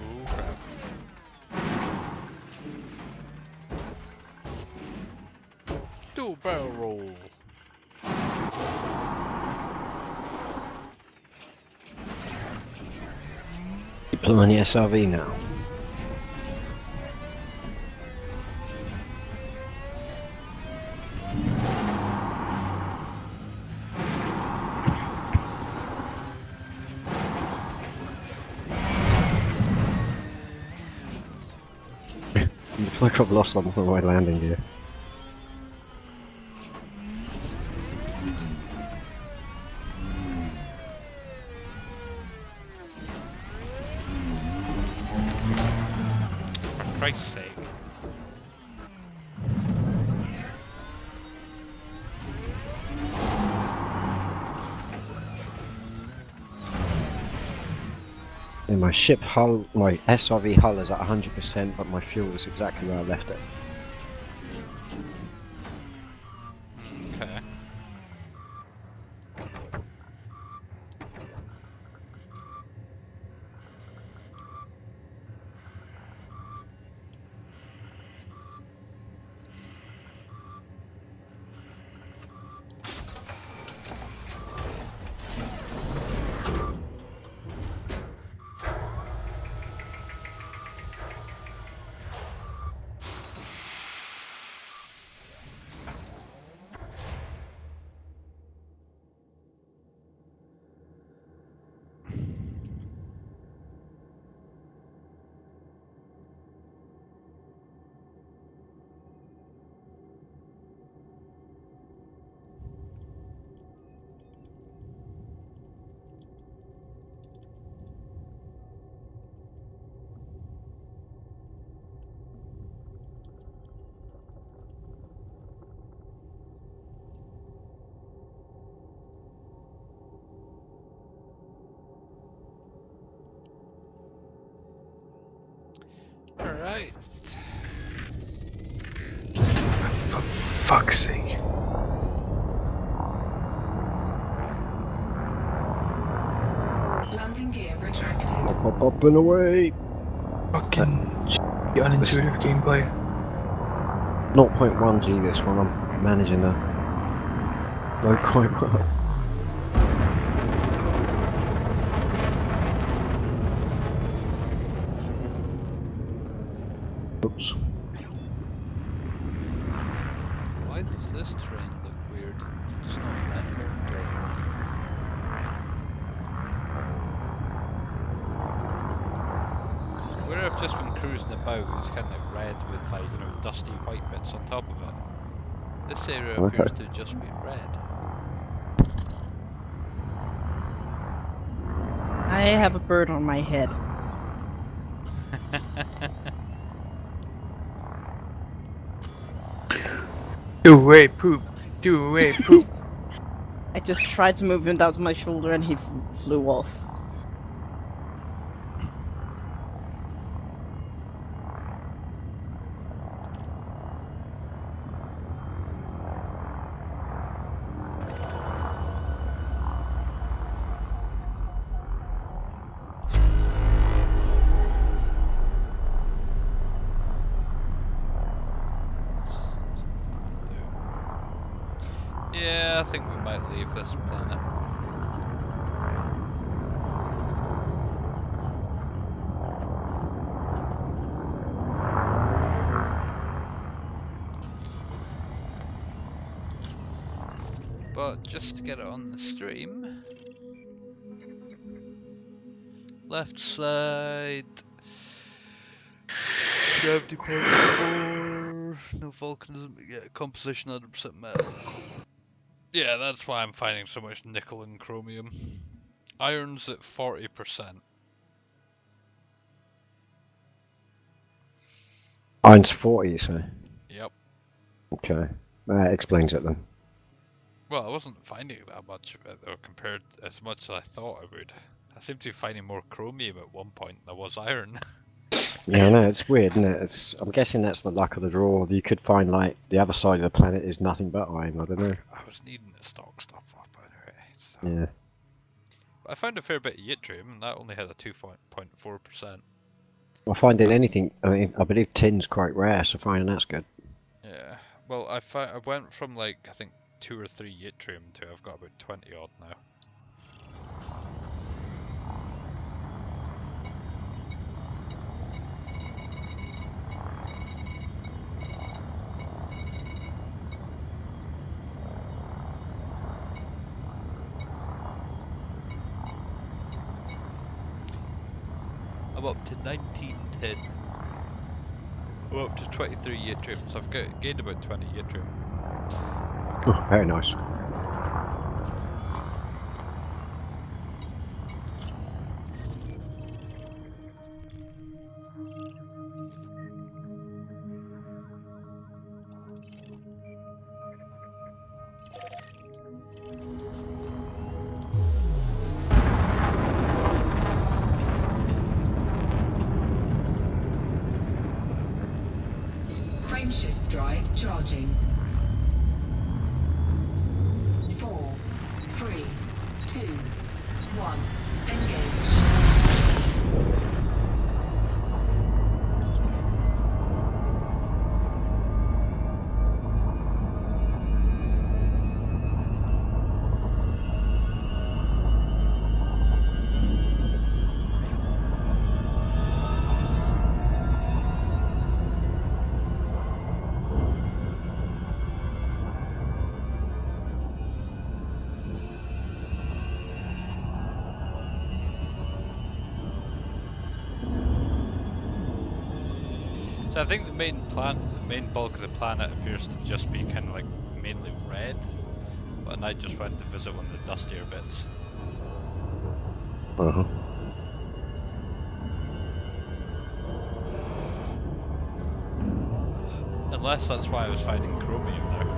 Oh crap. Dual barrel roll. Deploying the SRV now. Looks like I've lost some of my landing gear. For Christ's sake. And my ship hull, my SRV hull is at 100%, but my fuel is exactly where I left it. Okay. fuck's sake. Landing gear retracted. Up and away. Fucking unintuitive gameplay. 0.1 G this one. I'm managing to go quite well. Oops. Why does this train look weird? It's not rendered or... Where I've just been cruising about, it's kind of like red with like, you know, dusty white bits on top of it. This area appears to just be red. I have a bird on my head. Do away, poop. Do away, poop. I just tried to move him down to my shoulder and he flew off. Yeah, I think we might leave this planet. But just to get it on the stream, left side, gravity point 4, no volcanism, yeah, composition 100% metal. Yeah, that's why I'm finding so much nickel and chromium. Iron's at 40%. Iron's 40, you say? Yep. Okay. That explains it then. Well, I wasn't finding that much of it though, compared as much as I thought I would. I seem to be finding more chromium at one point than I was iron. Yeah, I know, it's weird, isn't it? I'm guessing that's the luck of the draw. You could find, like, the other side of the planet is nothing but iron, I don't know. I was needing to stock stuff up anyway. So. Yeah. But I found a fair bit of yttrium, and that only had a 2.4%. Well, finding anything, I believe tin's quite rare, so finding that's good. Yeah. Well, I went from like, I think 2 or 3 yttrium to I've got about 20 odd now. I'm up to 1910. I'm up to 23 yttrium, so I've gained about 20 yttrium. Oh, very nice. Frameshift drive charging. 4, 3, 2, 1. Engage. So I think the main bulk of the planet appears to just be kind of like mainly red. But I just went to visit one of the dustier bits. Uh-huh. Unless that's why I was finding chromium now.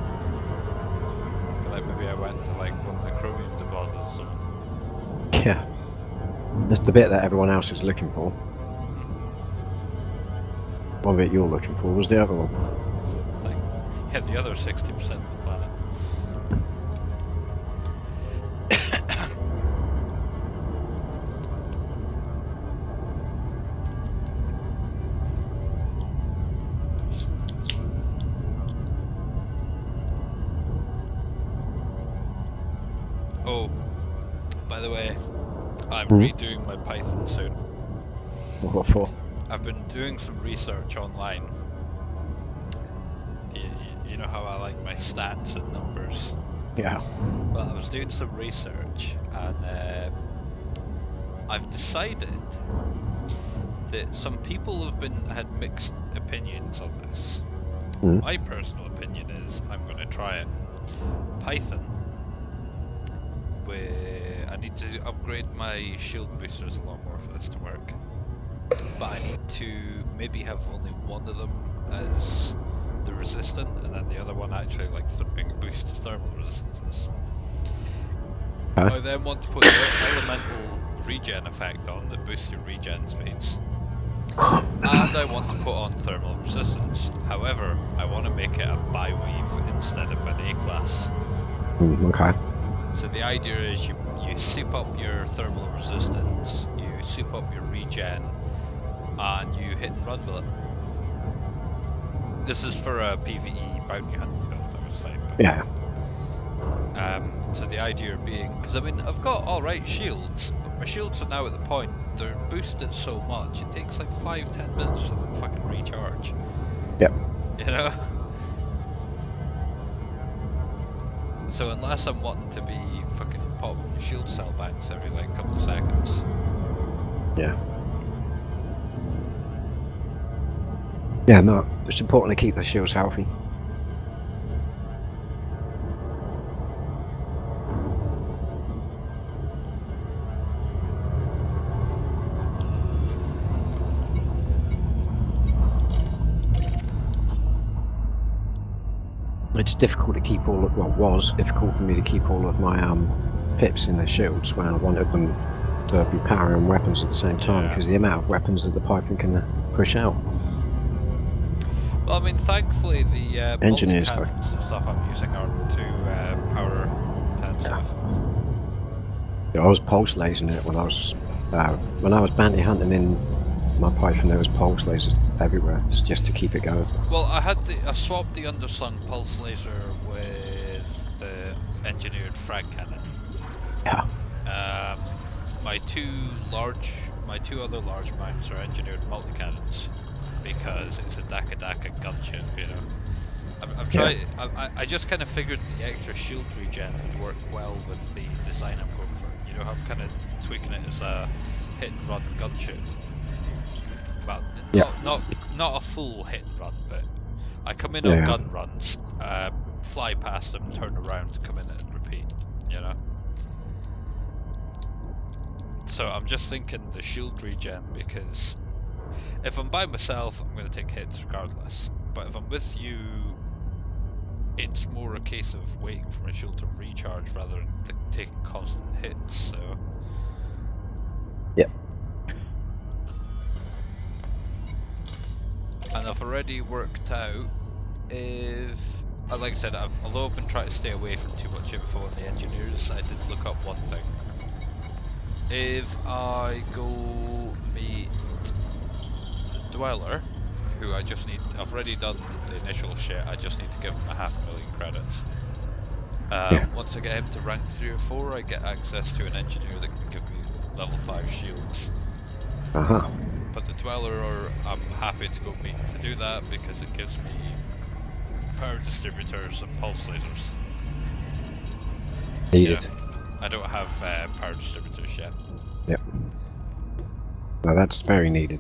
I feel like maybe I went to like one of the chromium deposits or something. Yeah. That's the bit that everyone else is looking for. One bit you're looking for was the other one. Yeah, the other 60% of the planet. Oh, by the way, I'm redoing my Python soon. What for? I've been doing some research online. You know how I like my stats and numbers? Yeah. Well, I was doing some research and I've decided that some people had mixed opinions on this. My personal opinion is I'm going to try it. Python, where I need to upgrade my shield boosters a lot more for this to work. But I need to maybe have only one of them as the resistant, and then the other one actually like boost thermal resistances. I then want to put the elemental regen effect on that boosts your regen speeds. And I want to put on thermal resistance. However, I want to make it a bi-weave instead of an A-class. Okay. So the idea is you soup up your thermal resistance, you soup up your regen, and you hit and run with it. This is for a PvE bounty hunting build, I was saying. Yeah. So the idea being, because I mean, I've got alright shields, but my shields are now at the point, they're boosted so much, it takes like 5-10 minutes for them to fucking recharge. Yep. You know? So unless I'm wanting to be fucking popping shield cell banks every like couple of seconds. Yeah. Yeah, no, it's important to keep the shields healthy. It's difficult to keep all of, well, was difficult for me to keep all of my pips in the shields when I wanted them to be powering weapons at the same time, because the amount of weapons that the Python can push out. Well, I mean, thankfully the Engineers, multi-cannons and stuff I'm using aren't too power intensive. Yeah, I was pulse lasering it when I was bounty hunting in my Python. There was pulse lasers everywhere, just to keep it going. Well, I swapped the underslung pulse laser with the engineered frag cannon. Yeah. My two other large mounts are engineered multi-cannons because it's a Daka gunship, you know. I'm trying. I just kind of figured the extra shield regen would work well with the design I'm going for. You know, I'm kind of tweaking it as a hit and run gunship. Well, not a full hit and run, but I come in on gun runs, fly past them, turn around, come in and repeat. You know. So I'm just thinking the shield regen, because if I'm by myself, I'm going to take hits regardless. But if I'm with you, it's more a case of waiting for my shield to recharge rather than taking constant hits. So. Yep. And I've already worked out if, like I said, although I've been trying to stay away from too much info on the engineers, I did look up one thing. If I go meet the Dweller, who I've already done the initial shit, I just need to give him 500,000 credits. Once I get him to rank 3 or 4, I get access to an engineer that can give me level 5 shields. But the Dweller, I'm happy to go meet to do that because it gives me power distributors and pulse lasers. Needed. Yeah, I don't have power distributors yet. Yep. Well, that's very needed.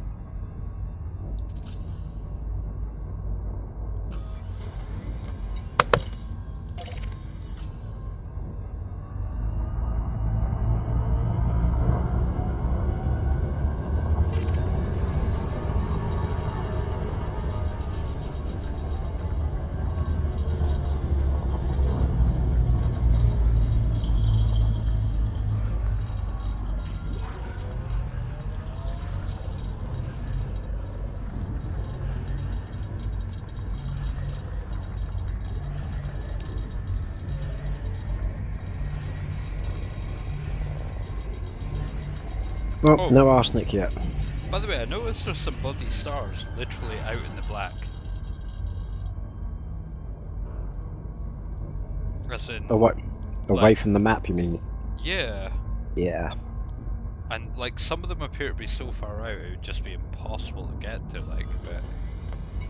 Well, Oh. no arsenic yet. By the way, I noticed there's some bloody stars literally out in the black. As in, Away like- from the map, you mean? yeah. Yeah. And like some of them appear to be so far out it would just be impossible to get to, like, but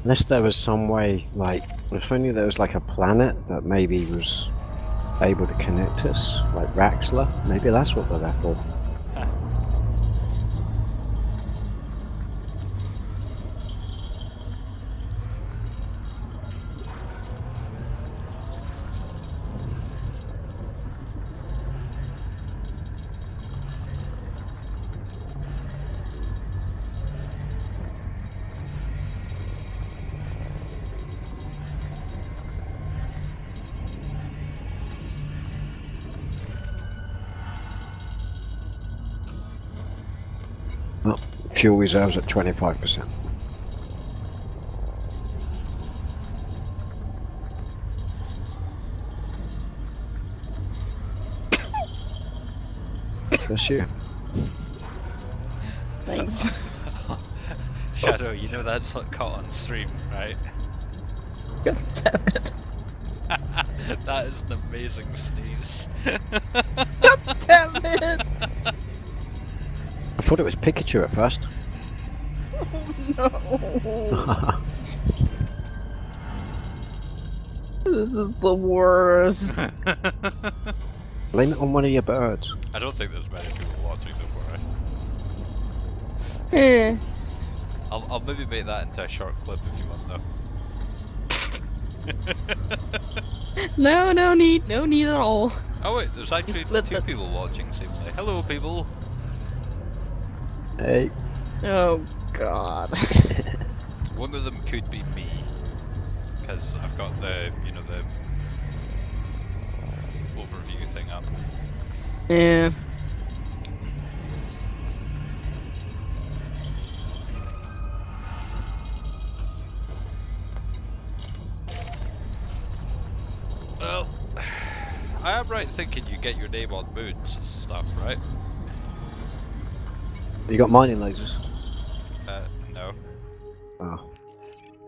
Unless there was some way, like, if only there was like a planet that maybe was able to connect us, like Raxler. Maybe that's what they're there for. huh. Well, fuel reserves at 25%. Bless you. Thanks. Shadow, you know that's not caught on stream, right? God damn it. That is an amazing sneeze. Damn it! I thought it was Pikachu at first. No. This is the worst. Blame it on one of your birds. I don't think there's many people watching, don't worry. Eh. I'll maybe make that into a short clip if you want, though. No need at all. Oh wait, there's actually Just let two the- people watching, seemingly. Hello, people! Hey. Oh god. One of them could be me. Because I've got the, you know, the overview thing up. Yeah. Well, I am right thinking you get your name on moons and stuff, right? You got mining lasers? No. Oh.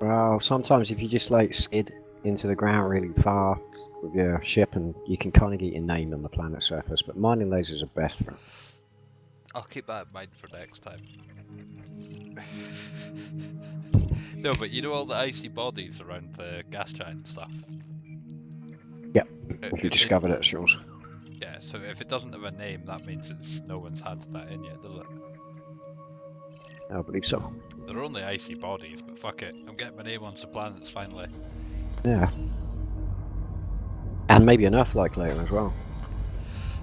Well, sometimes if you just like skid into the ground really far with your ship, and you can kind of get your name on the planet's surface, but mining lasers are best for it. I'll keep that in mind for next time. No, but you know all the icy bodies around the gas giant and stuff? Yep. If You discovered it, it's yours. Yeah, so if it doesn't have a name, that means no one's had that in yet, does it? I believe so. They're only icy bodies, but fuck it. I'm getting my name on some planets finally. Yeah. And maybe an Earth-like later as well.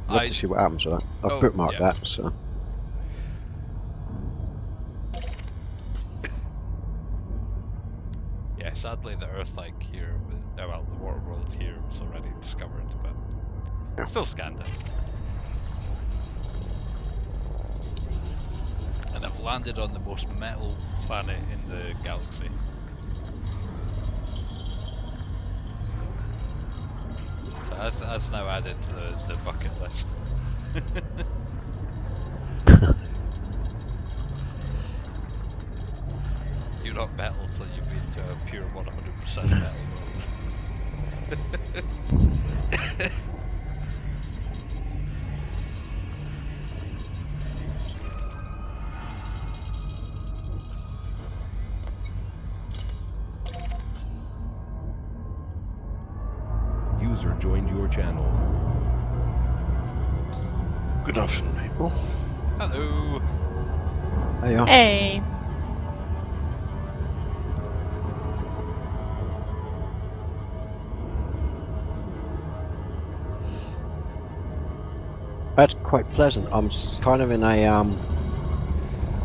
I'd love I- to see what happens with that. I've Oh, bookmarked yeah. that, so. Yeah, sadly the Earth-like here, well, the water world here was already discovered, but Yeah. still scanned it. And I've landed on the most metal planet in the galaxy. So that's now added to the bucket list. You're not metal till you've been to a pure 100% metal world. User joined your channel. Good afternoon, people. Hello! There you are. Hey. That's quite pleasant. I'm kind of in a,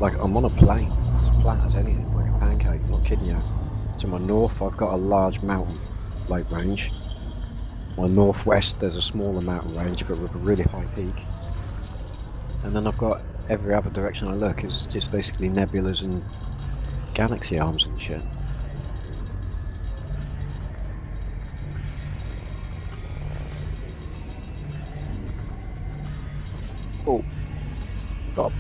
like, I'm on a plane. It's flat as anything, like a pancake, not kidding you. To my north, I've got a large mountain lake range. My northwest, there's a smaller mountain range, but with a really high peak. And then I've got every other direction I look is just basically nebulas and galaxy arms and shit. Oh. Stop.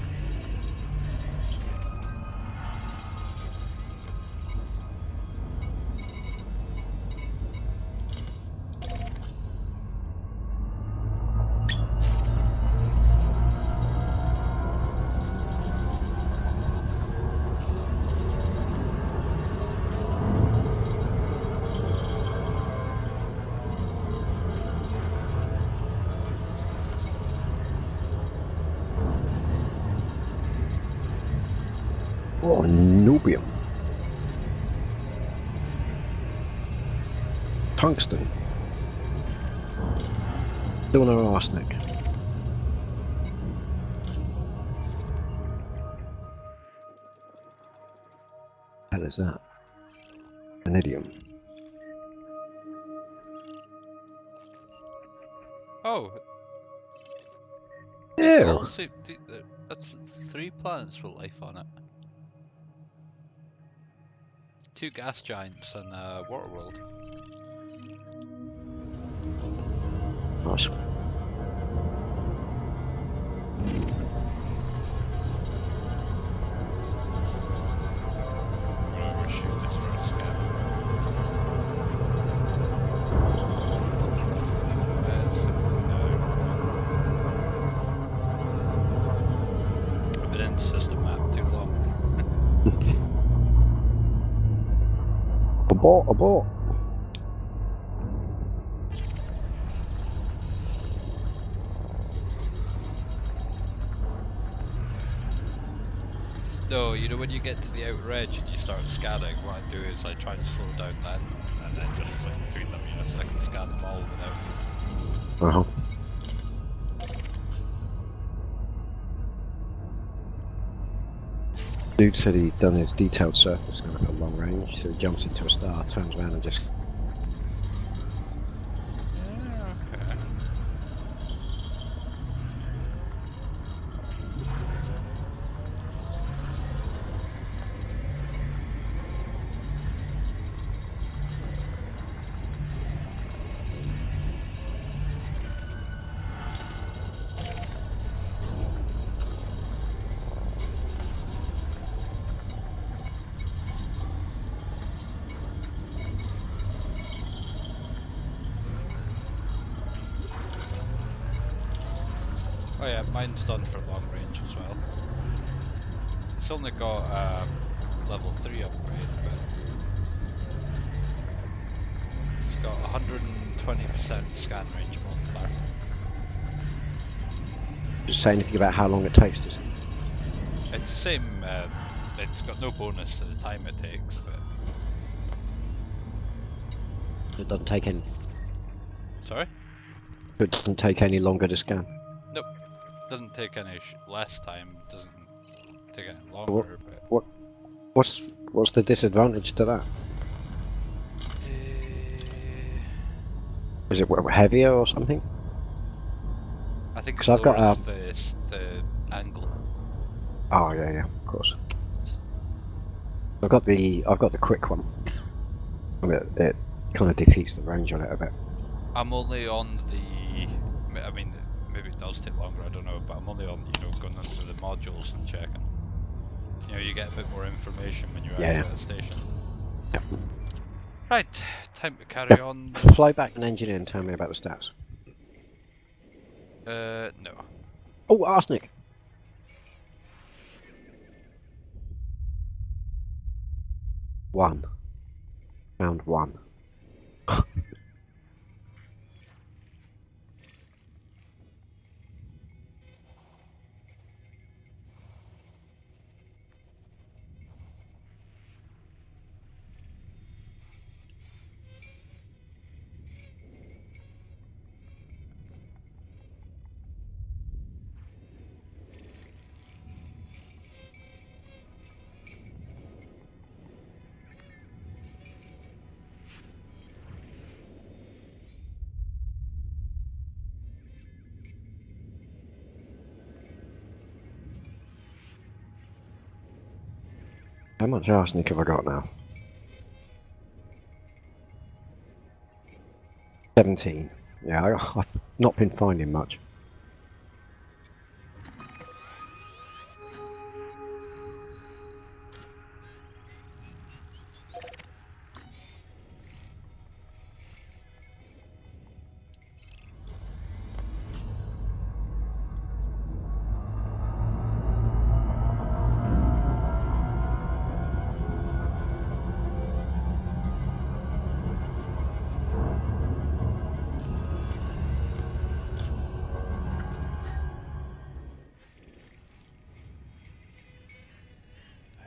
Oh, Nubium. Tungsten. Still no arsenic. What the hell is that? Vanadium. Oh, Yeah. that's 3 planets with life on it. 2 gas giants and a water world. Nice. I'm gonna overshoot this for a scam. I've been in the system map too long. Abort. No, you know when you get to the outer edge and you start scanning, what I do is I try and slow down then, and then just flick between them, so I can scan them all without... Uh-huh. Dude said he'd done his detailed surface scanner for long range, so he jumps into a star, turns around and just... Yeah, okay. Oh yeah, mine's done for long range as well. It's only got level 3 upgrade, but it's got 120% scan range multiplier. Just say anything about how long it takes, does it? It's the same, it's got no bonus to the time it takes, but... It doesn't take any... Sorry? It doesn't take any longer to scan. Nope. Doesn't take any less time, doesn't take any longer, but... What's the disadvantage to that? Is it heavier or something? I think it 'Cause I've got, lowers the angle. Oh yeah, of course. I've got the quick one. It kind of defeats the range on it a bit. I'm only on the... I mean, maybe it does take longer, I don't know, but I'm only on, going into the modules and checking. You get a bit more information when you're actually at a station. Yep. Right, time to carry on. Fly back an engineer and tell me about the stats. No. Oh, arsenic! One. Found one. How much arsenic have I got now? 17. Yeah, I've not been finding much.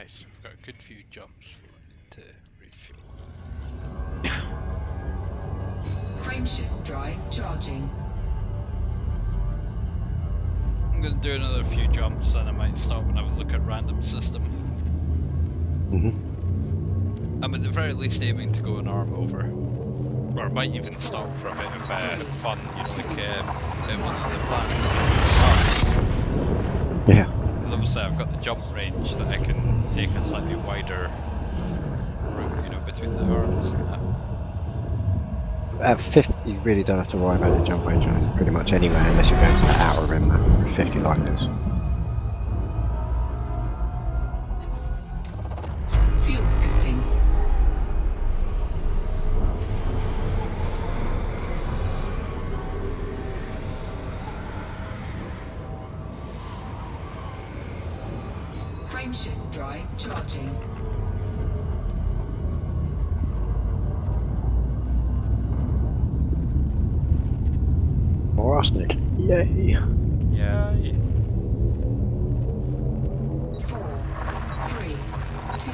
Nice, we've got a good few jumps for it to refuel. Frameshift drive charging. I'm gonna do another few jumps, then I might stop and have a look at random system. I'm at the very least aiming to go an arm over. Or I might even stop for a bit of fun, you know, like at one of the planets. Yeah. Because obviously I've got the jump range that I can take a slightly wider route, you know, between the arms and that. At 50, you really don't have to worry about your jump range on pretty much anywhere unless you're going to the outer rim at 50 like this. Fuel scooping. Frameshift drive charging. More arsenic. Yay! Yay! 4, 3, 2,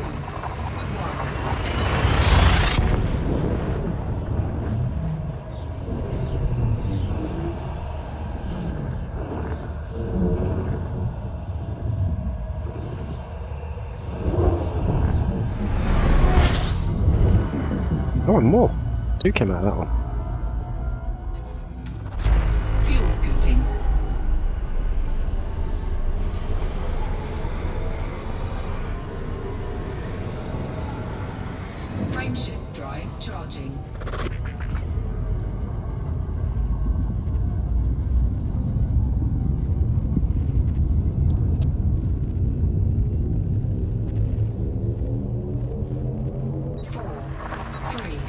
1. Oh, and more. 2 came out of that one. Fuel scooping. Frameshift drive charging.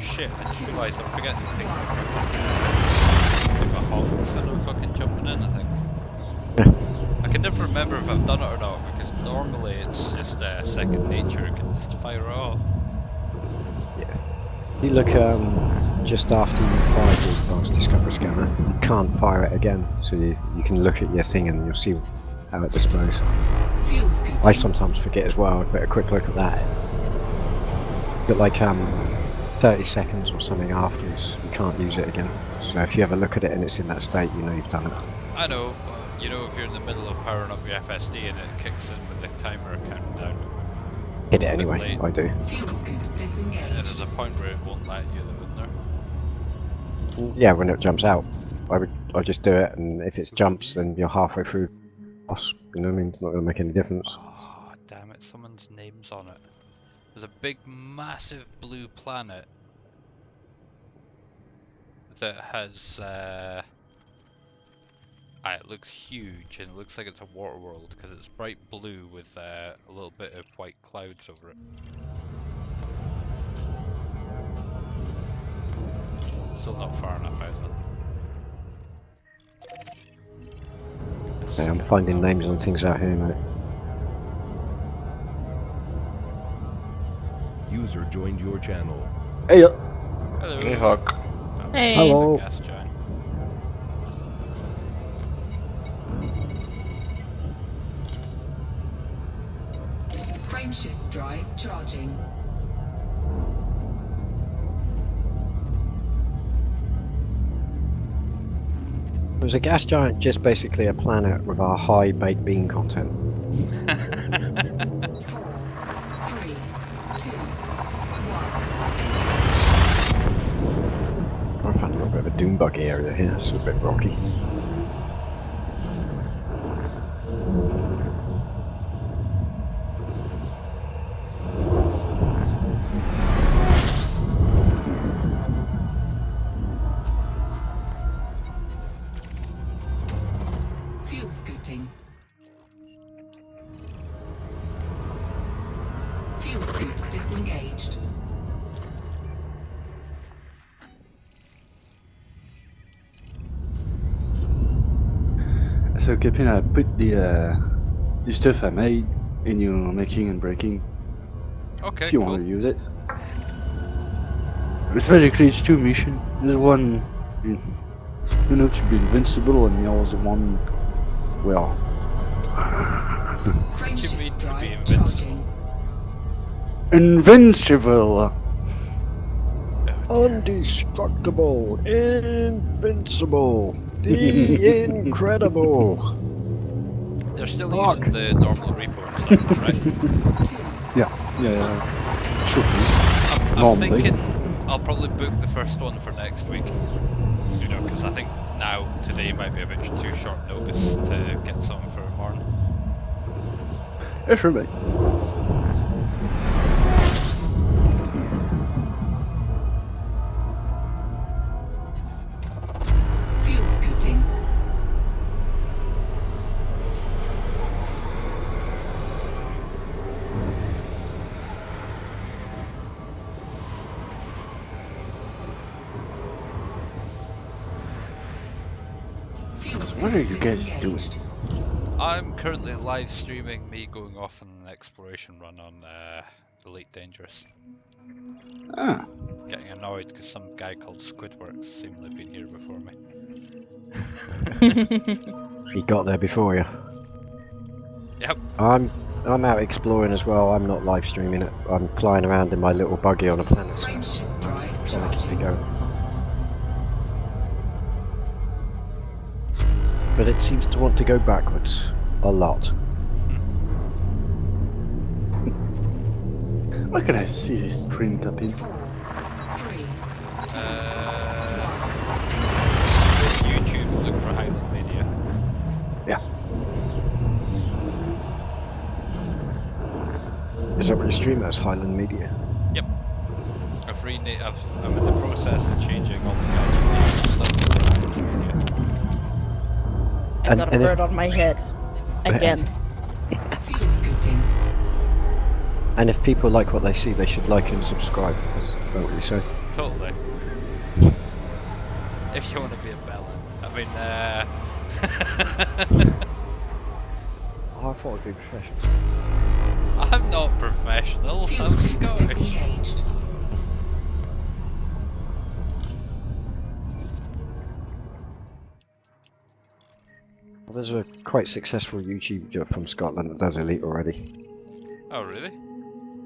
Shit, I just realised I'm forgetting to take my honks when I'm fucking jumping in, I think. I can never remember if I've done it or not, because normally it's just second nature, I can just fire off. Yeah. You look just after you fire the advanced discovery scanner, you can't fire it again, so you can look at your thing and you'll see how it displays. Fuel scooping. I sometimes forget as well, but a quick look at that. But like 30 seconds or something afterwards, you can't use it again. So if you ever look at it and it's in that state, you know you've done it. I know, but you know, if you're in the middle of powering up your FSD and it kicks in with the timer counting down. Hit it anyway, I do. Fuel scoop And disengaged. there's a point where it won't let you, though, isn't there? Yeah, when it jumps out, I just do it, and if it jumps, then you're halfway through boss. You know what I mean? It's not going to make any difference. Oh, damn it, someone's name's on it. There's a big, massive blue planet that has, it looks huge, and it looks like it's a water world, because it's bright blue with a little bit of white clouds over it. Still not far enough out, though. Yeah, I'm finding names on things out here, mate. User joined your channel. Hey, Hello. hey, Hawk. Oh, Hey. there's a Hello. gas giant. Frameshift drive charging. Was a gas giant just basically a planet with our high baked bean content? 4, 3, 2, 1. I found a little bit of a doom buggy area here, it's a bit rocky. Fuel scooping. Fuel scoop disengaged. So, Captain, I put the stuff I made in your making and breaking. Okay, If you cool. want to use it. It's basically it's 2 missions. There's one, you know, to be invincible, and the other one, well, What do you mean Frameshift to be drive invincible? charging. Invincible. Indestructible, invincible, the incredible. They're still Fuck. using the normal repo and stuff, right? Yeah. Should be. I'm Normally. thinking I'll probably book the first one for next week. You know, because I think today might be a bit too short notice to get something for tomorrow. It should be. Fuel scooping. Fuel What are scoop you guys disengaged. I'm currently live streaming me going off on an exploration run on Elite Dangerous. Ah. Getting annoyed because some guy called Squidworks seemingly been here before me. He got there before you. Yep. I'm out exploring as well. I'm not live streaming it. I'm flying around in my little buggy on a planet. So Frameshift drive trying to keep it charging. going. But it seems to want to go backwards a lot. Where can I see this train tapping? 4, 3, Go to YouTube and look for Highland Media. Yeah. Is that what you're streaming as? Highland Media? Yep. I'm in the process of changing all the gadget names and stuff to Highland Media. I got a and if- bird on my head. Again. fuel scooping. And if people like what they see, they should like and subscribe. That's what you say. Totally. If you want to be a bellend. I mean, Oh, I thought I'd be professional. I'm not professional. Fuel I'm scoop Scottish. disengaged. Well, there's a quite successful YouTuber from Scotland that does Elite already. Oh, really?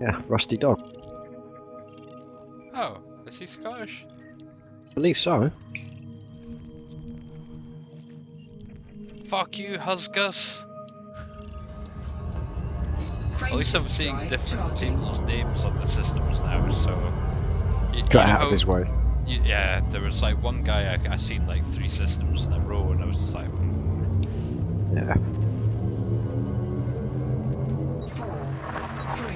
Yeah, Rusty Dog. Oh, is he Scottish? I believe so. Fuck you, Husgus. At least I'm Frameshift seeing drive different charging. people's names on the systems now, so... Got out of his way. Yeah, there was like one guy I seen like 3 systems in a row, and I was just like, Yeah. 4, 3,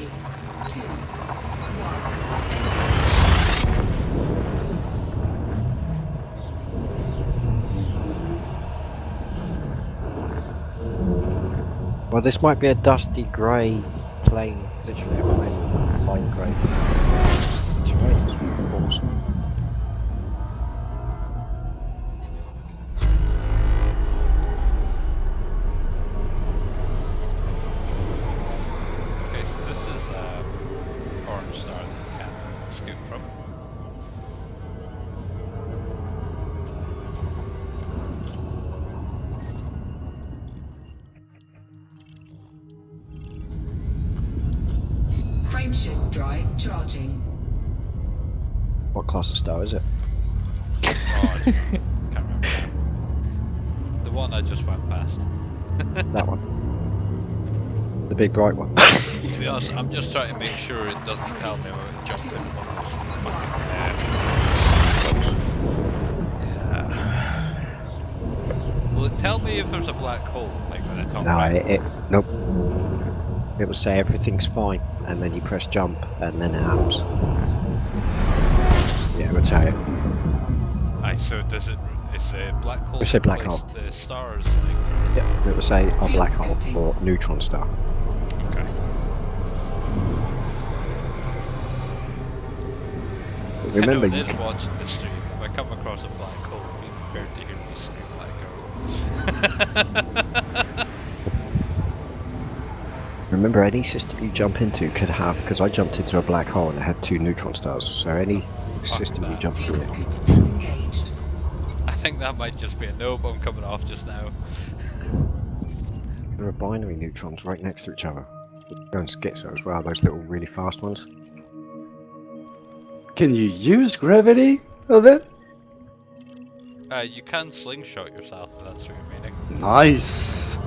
2, 1. Well, this might be a dusty grey plain, literally a plain light grey. Terrain is awesome. okay, so this is Orange Star that you can scoop from. Frameshift drive charging. What class of star is it? Oh, I can't remember now. The one I just went past. That one. The big bright one. To be honest, I'm just trying to make sure it doesn't tell me when I jump in one of those fucking yeah. Will it tell me if there's a black hole, like when I top No, right? nope. It will say everything's fine, and then you press jump, and then it happens. Yeah, it will tell you. Aye, so does it? Is a black hole? It's a black replace hole. The stars, like. Yeah, it will say a black hole Field or neutron star. Okay. But If remember, anyone you is can, watching the stream, if I come across a black hole, be prepared to hear me scream like a girl. remember any system you jump into could have, because I jumped into a black hole and it had 2 neutron stars. So any system you that. jump Fuel into, scoop disengaged. I think that might just be a nope. I'm coming off just now. there are binary neutrons right next to each other. Go and schizo as well, those little really fast ones. Can you use gravity of it? You can slingshot yourself if that's what you're meaning. Nice.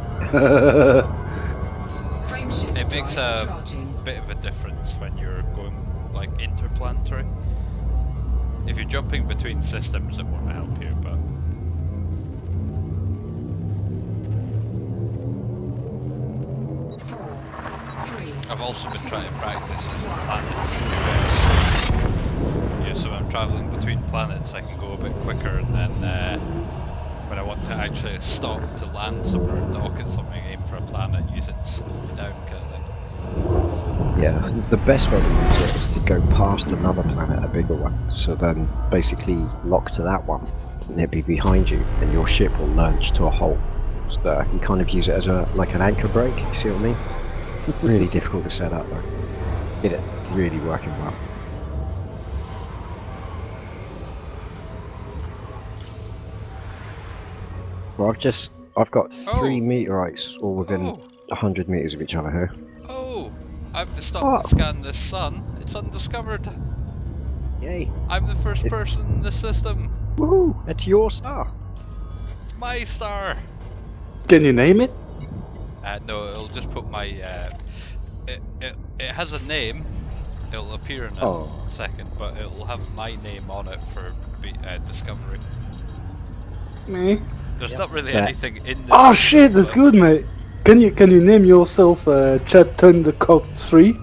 Frameshift It makes drive a charging. bit of a difference when you're going like interplanetary. If you're jumping between systems, it won't help you, but 4, 3, I've also been trying to practice using planets to, so when I'm travelling between planets, I can go a bit quicker, and then when I want to actually stop to land somewhere or dock at something, aim for a planet, use it to slow me down kind of thing. Yeah, the best way to use it is to go past another planet, a bigger one. So then basically lock to that one, and it'll be behind you, and your ship will lurch to a halt. So you kind of use it as like an anchor brake, you see what I mean? Really difficult to set up though. Get it really working well. Well, I've got 3 meteorites all within 100 meters of each other here. Oh! I have to stop Oh. and scan this sun. It's undiscovered. Yay! I'm the first person in the system. Woohoo! It's your star. It's my star. Can you name it? No, it'll just put my. It has a name. It'll appear in a Oh. second, but it'll have my name on it for discovery. Me? There's Yep. not really So- anything in this. Oh shit, that's good, mate. Can you name yourself Chad Thundercock 3?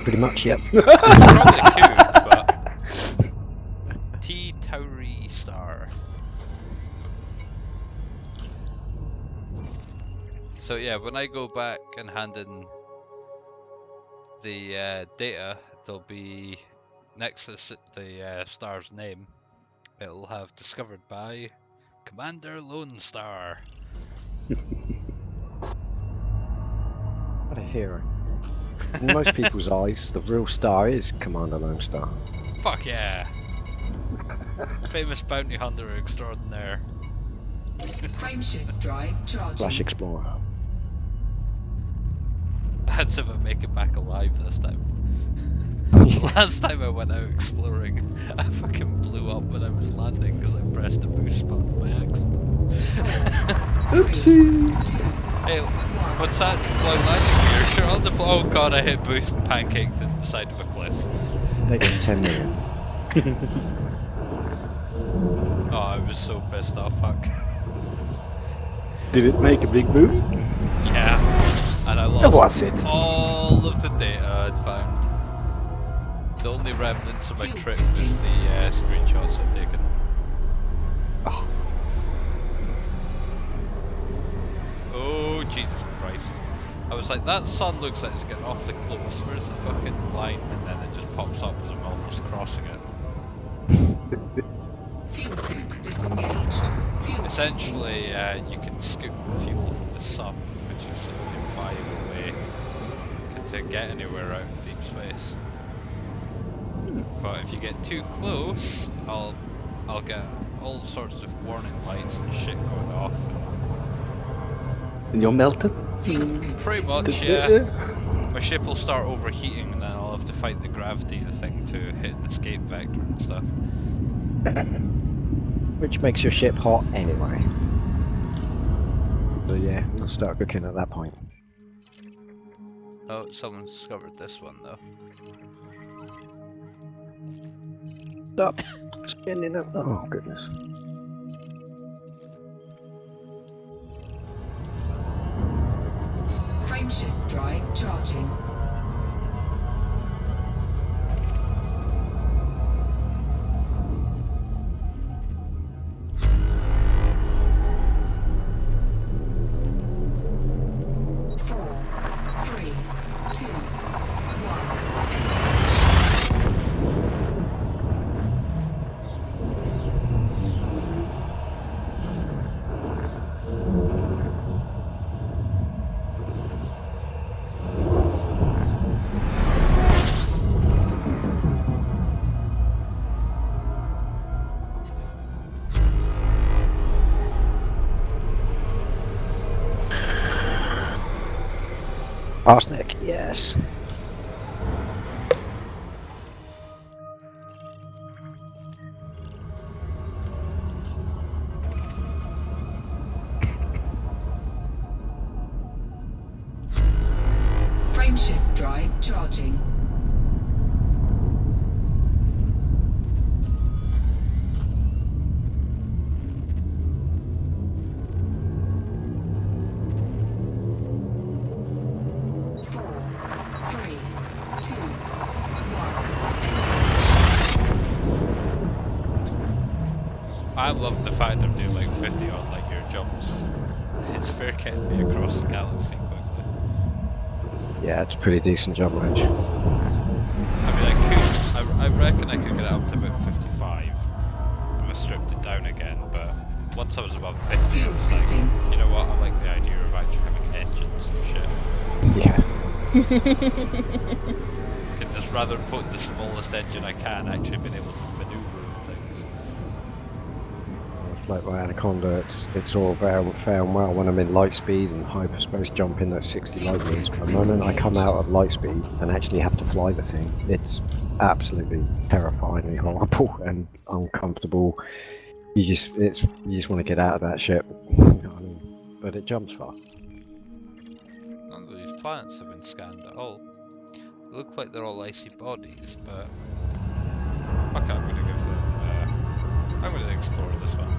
Pretty much, yep. Probably could, but T Tauri Star. So yeah, when I go back and hand in the data, there'll be next to the star's name. It'll have discovered by Commander Lone Star. What a hero. In most people's eyes, the real star is Commander Lone Star. Fuck yeah! Famous bounty hunter extraordinaire. Frameshift drive charging. Flash Explorer. Let's see if I make it back alive this time. Last time I went out exploring, I fucking blew up when I was landing because I pressed the boost button by accident. Oopsie! Hey, what's that? Flying landing gear? Sure, on the. Oh god, I hit boost and pancaked into the side of a cliff. Negative 10 million. Oh, I was so pissed off, fuck. Did it make a big boom? Yeah, and I That lost was it. all of the data I'd found. The only remnants of my trip was the screenshots I've taken. Oh, Jesus Christ. I was like, that sun looks like it's getting awfully close. Where's the fucking line? And then it just pops up as I'm almost crossing it. Fuel tank disengaged. Fuel Essentially, you can scoop fuel from the sun, which is the only viable way to get anywhere out in deep space. But if you get too close, I'll get all sorts of warning lights and shit going off. And you're melted? Fuel scoop Pretty much, disengaged. yeah. My ship will start overheating, and then I'll have to fight the gravity of the thing to hit an escape vector and stuff. Which makes your ship hot anyway. So yeah, we'll start cooking at that point. Oh, someone's discovered this one though. Stop spinning up. Oh goodness. Frameshift drive charging. Arsenic, yes. Frameshift drive charging. I love the fact I'm doing like 50 odd light year jumps. It's fair getting me across the galaxy quickly. Yeah, it's a pretty decent jump range. I mean, I reckon I could get it up to about 55 if I stripped it down again, but once I was above 50, I was like, you know what, I like the idea of actually having engines and shit. Yeah. I can just rather put the smallest engine I can, actually being able to maneuver and things. It's like my Anaconda, it's all fair and well when I'm in light speed and hyperspace jumping at 60 light years. But the moment I come out of light speed and actually have to fly the thing, it's absolutely terrifyingly horrible and uncomfortable. You just want to get out of that ship. You know what I mean? But it jumps far. None of these planets have been scanned at all. They look like they're all icy bodies, but fuck it, I'm gonna give them. I'm gonna explore this one.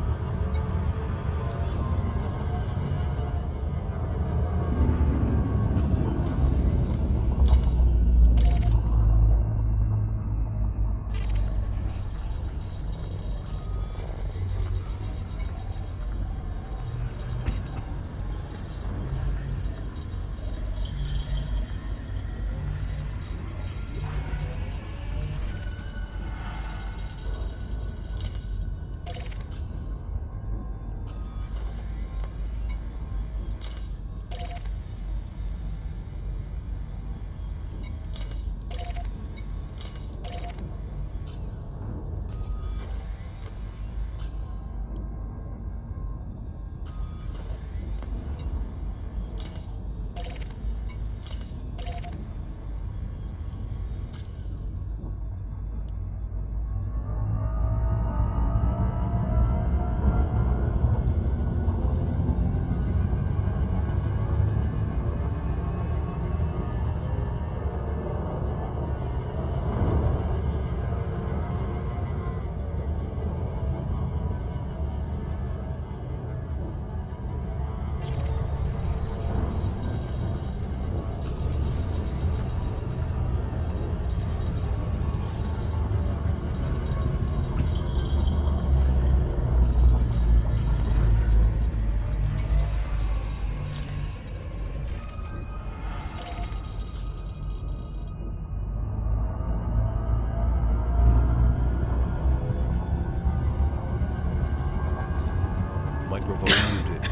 Microphone muted.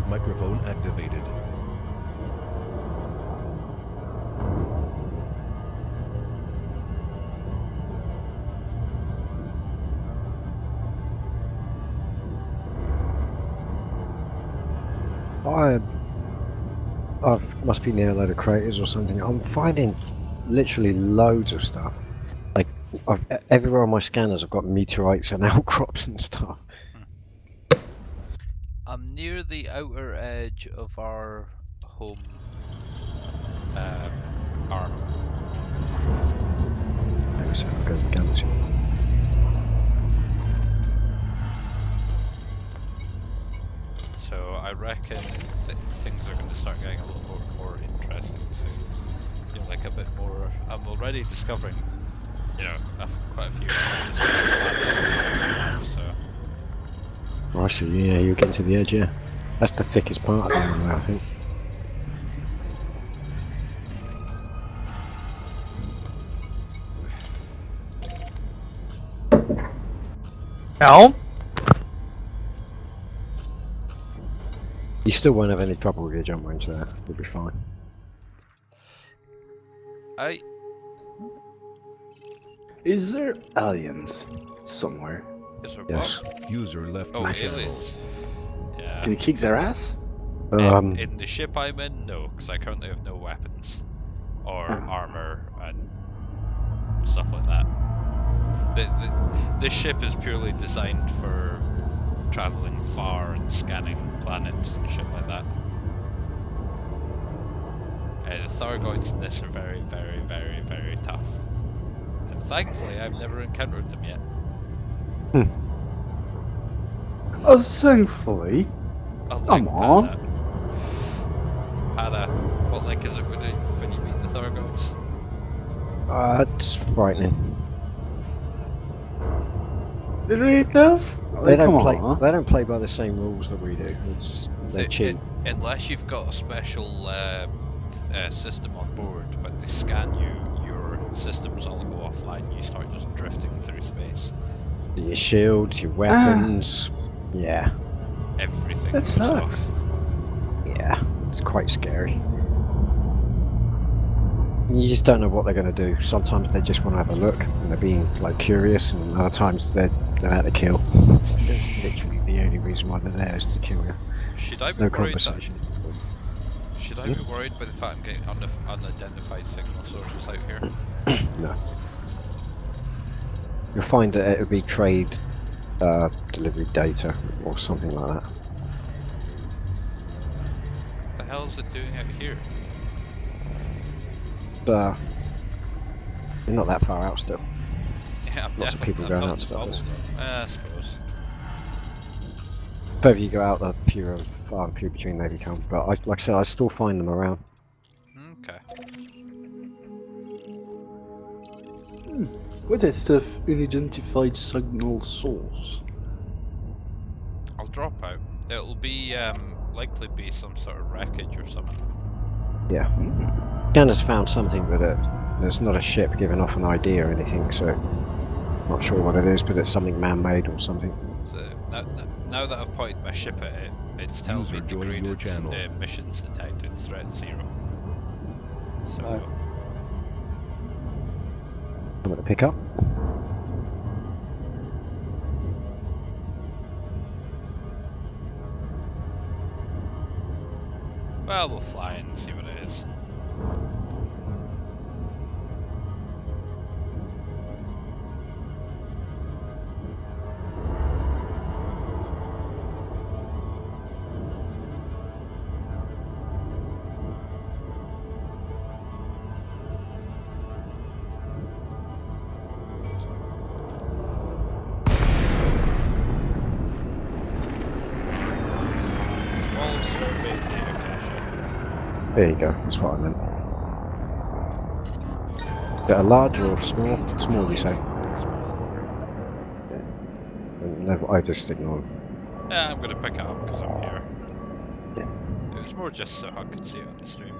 Microphone activated. I must be near a load of craters or something. I'm finding literally loads of stuff. Like everywhere on my scanners, I've got meteorites and outcrops and stuff. I'm near the outer edge of our home arm. Maybe so I'll go to the galaxy. So I reckon things are going to start getting a little more interesting soon. You know, like a bit more. I'm already discovering, you know, quite a few planets. So. Oh, I see. Yeah, you're getting to the edge. Yeah, that's the thickest part of the runway, I think. Now? You still won't have any trouble with your jump range there. You'll be fine. Is there aliens somewhere? Is there Yes. what? User left Oh, your aliens. channel. Yeah. Can you kick their ass? In the ship I'm in, no, because I currently have no weapons or armor and stuff like that. This ship is purely designed for traveling far and scanning planets and shit like that. The Thargoids in this are very, very, very, very tough. And thankfully, I've never encountered them yet. Oh, thankfully. Unlike Come on. Pada. Pada, what like is it when you meet the Thargoids? It's frightening. Really tough? They Come don't play. on. They don't play by the same rules that we do. They cheat. Unless you've got a special system on board, when they scan you, your systems all go offline. You start just drifting through space. Your shields, your weapons. Yeah. Everything That goes sucks. off. Yeah. It's quite scary. You just don't know what they're going to do. Sometimes they just want to have a look and they're being like curious, and other times they're out to kill. That's literally the only reason why they're there, is to kill you. Should I be No worried conversation. Should I be worried by the fact I'm getting unidentified signal sources out here? No. You'll find that it would be trade delivery data or something like that. What the hell is it doing out here? You're not that far out still. Yeah, I'm Lots of definitely people not going in out the still. bubble, though. I suppose. The further you go out, the far and few between they become. But like I said, I still find them around. Okay. What is the unidentified signal source? I'll drop out. It'll be likely be some sort of wreckage or something. Yeah. Candace found something, but it's not a ship giving off an ID or anything, so not sure what it is, but it's something man-made or something. So now that I've pointed my ship at it, it's telling User me joined your degraded channel. missions detected, threat 0. So I'm going to pick up. well, we'll fly and see what it is. Small survey data cache. There you go, that's what I meant. Got a large or small? Small, you say? No, I just ignore them. Yeah, I'm gonna pick it up because I'm here. Yeah. It was more just so I could see it on the stream.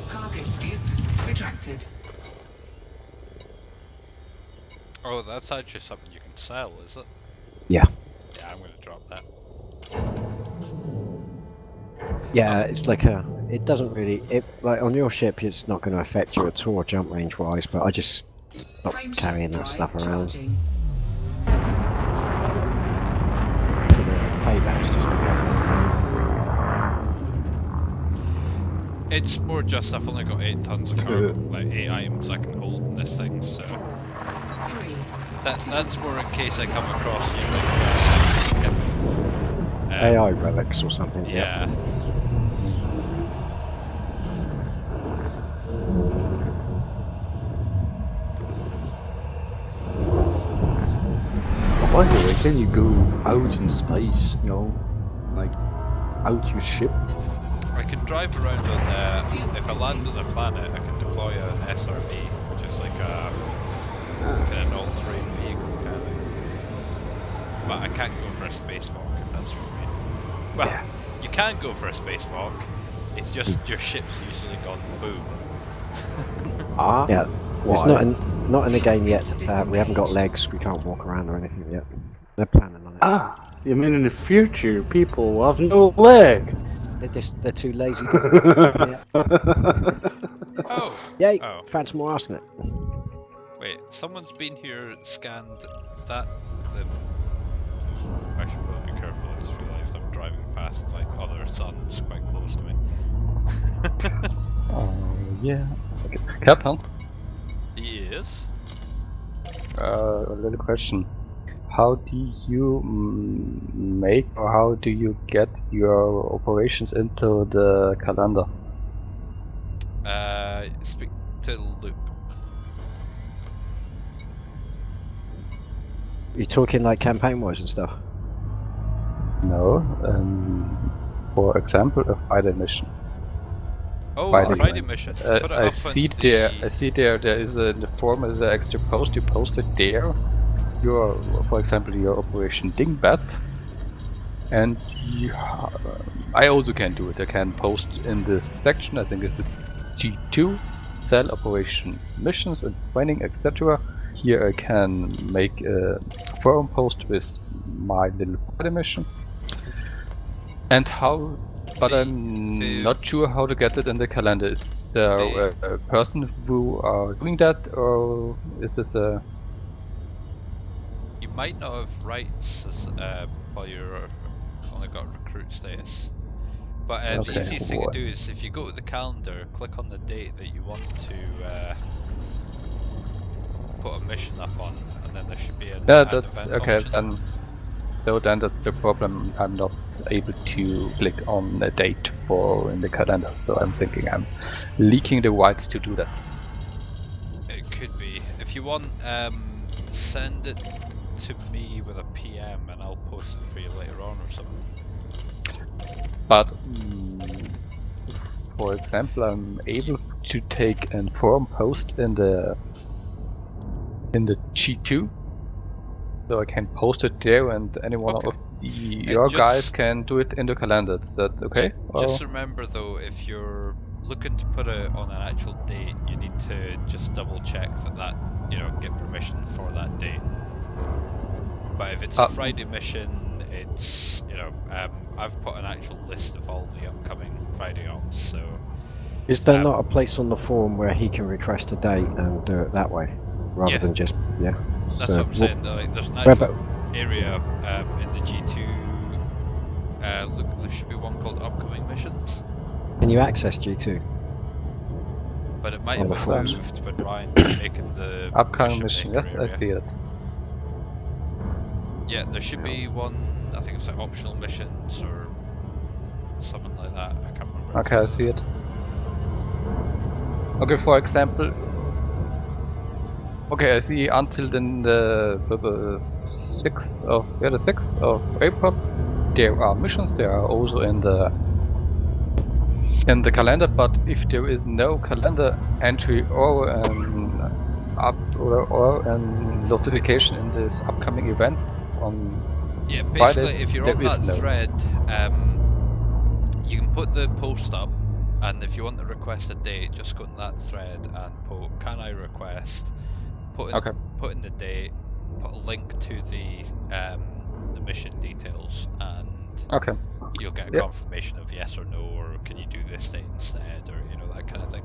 Cargo scoop retracted. Oh, that's actually something you can sell, is it? Yeah. Yeah, I'm gonna drop that. Yeah, it's like it doesn't really, like on your ship it's not going to affect you at all jump range wise, but I just stop Frameshift carrying that drive stuff around. charging. For the paybacks, just It's more just I've only got 8 tons of cargo, like 8 items I can hold in this thing, so 3, that's more in case I come across you like AI relics or something. yeah. By the way, can you go out in space, you know? Like, out your ship? I can drive around on if I land on a planet, I can deploy an SRV, which is like a kind of all-terrain vehicle kind of thing. But I can't go for a spacewalk, if that's what you mean. Well, you can go for a spacewalk, it's just your ship's usually gone boom. Yeah, it's Why? not in the game yet. We haven't got legs, we can't walk around or anything yet. They're planning on it. You mean in the future people will have no leg? They're too lazy. Yeah. Oh! Yay! Oh. Found some more arsenic. Wait, someone's been here, scanned that. I should probably be careful. I just realised I'm driving past like other suns quite close to me. Oh, yeah. Okay. Captain, He is. a little question. How do you make or how do you get your operations into the calendar? Speak to Loop. You talking like campaign-wise and stuff? No. For example, a Friday mission. Oh, Friday Friday night. mission. Put it I up see on there. the- I see there. There is in the form as an extra post. You posted there. Your, for example, your Operation Dingbat, and I also can do it. I can post in this section. I think it's the G2 cell operation missions and training, etc. Here I can make a forum post with my little Friday mission. And how? But I'm not sure how to get it in the calendar. Is there a person who are doing that, or is this a? You might not have rights as, while you're only got recruit status. But the Okay, easiest thing to what? do is if you go to the calendar, click on the date that you want to put a mission up on, and then there should be an Yeah, add that's event okay. option. Then that's the problem. I'm not able to click on a date for in the calendar, so I'm thinking I'm leaking the rights to do that. It could be. If you want, send it to me with a PM and I'll post it for you later on or something. But for example, I'm able to take a forum post in the G2, so I can post it there, and any one Okay. of your just- guys can do it in the calendar. Is that okay? Just remember though, if you're looking to put it on an actual date, you need to just double check that get permission for that date. But if it's a Friday mission, it's I've put an actual list of all the upcoming Friday ops. So Is there not a place on the forum where he can request a date and do it that way, rather Yeah. than just that's So, what I'm saying. Like, there's an where actual about- area in the G2. Look, there should be one called upcoming missions, Can you access G2? but it might On have the forums. moved when Ryan was making the upcoming mission. maker Yes, I area. see it. Yeah, there should be one. I think it's like optional missions or something like that. I can't remember. Okay, I see it. Okay, for example. Okay, I see until then the 6th of April. There are missions. There are also in the calendar. But if there is no calendar entry or notification in this upcoming event on Yeah, basically, Friday, if you're there on is that no. thread, you can put the post up, and if you want to request a date, just go to that thread and put "Can I request?" Put in the date, put a link to the mission details, and you'll get a confirmation of yes or no, or can you do this date instead, or that kind of thing.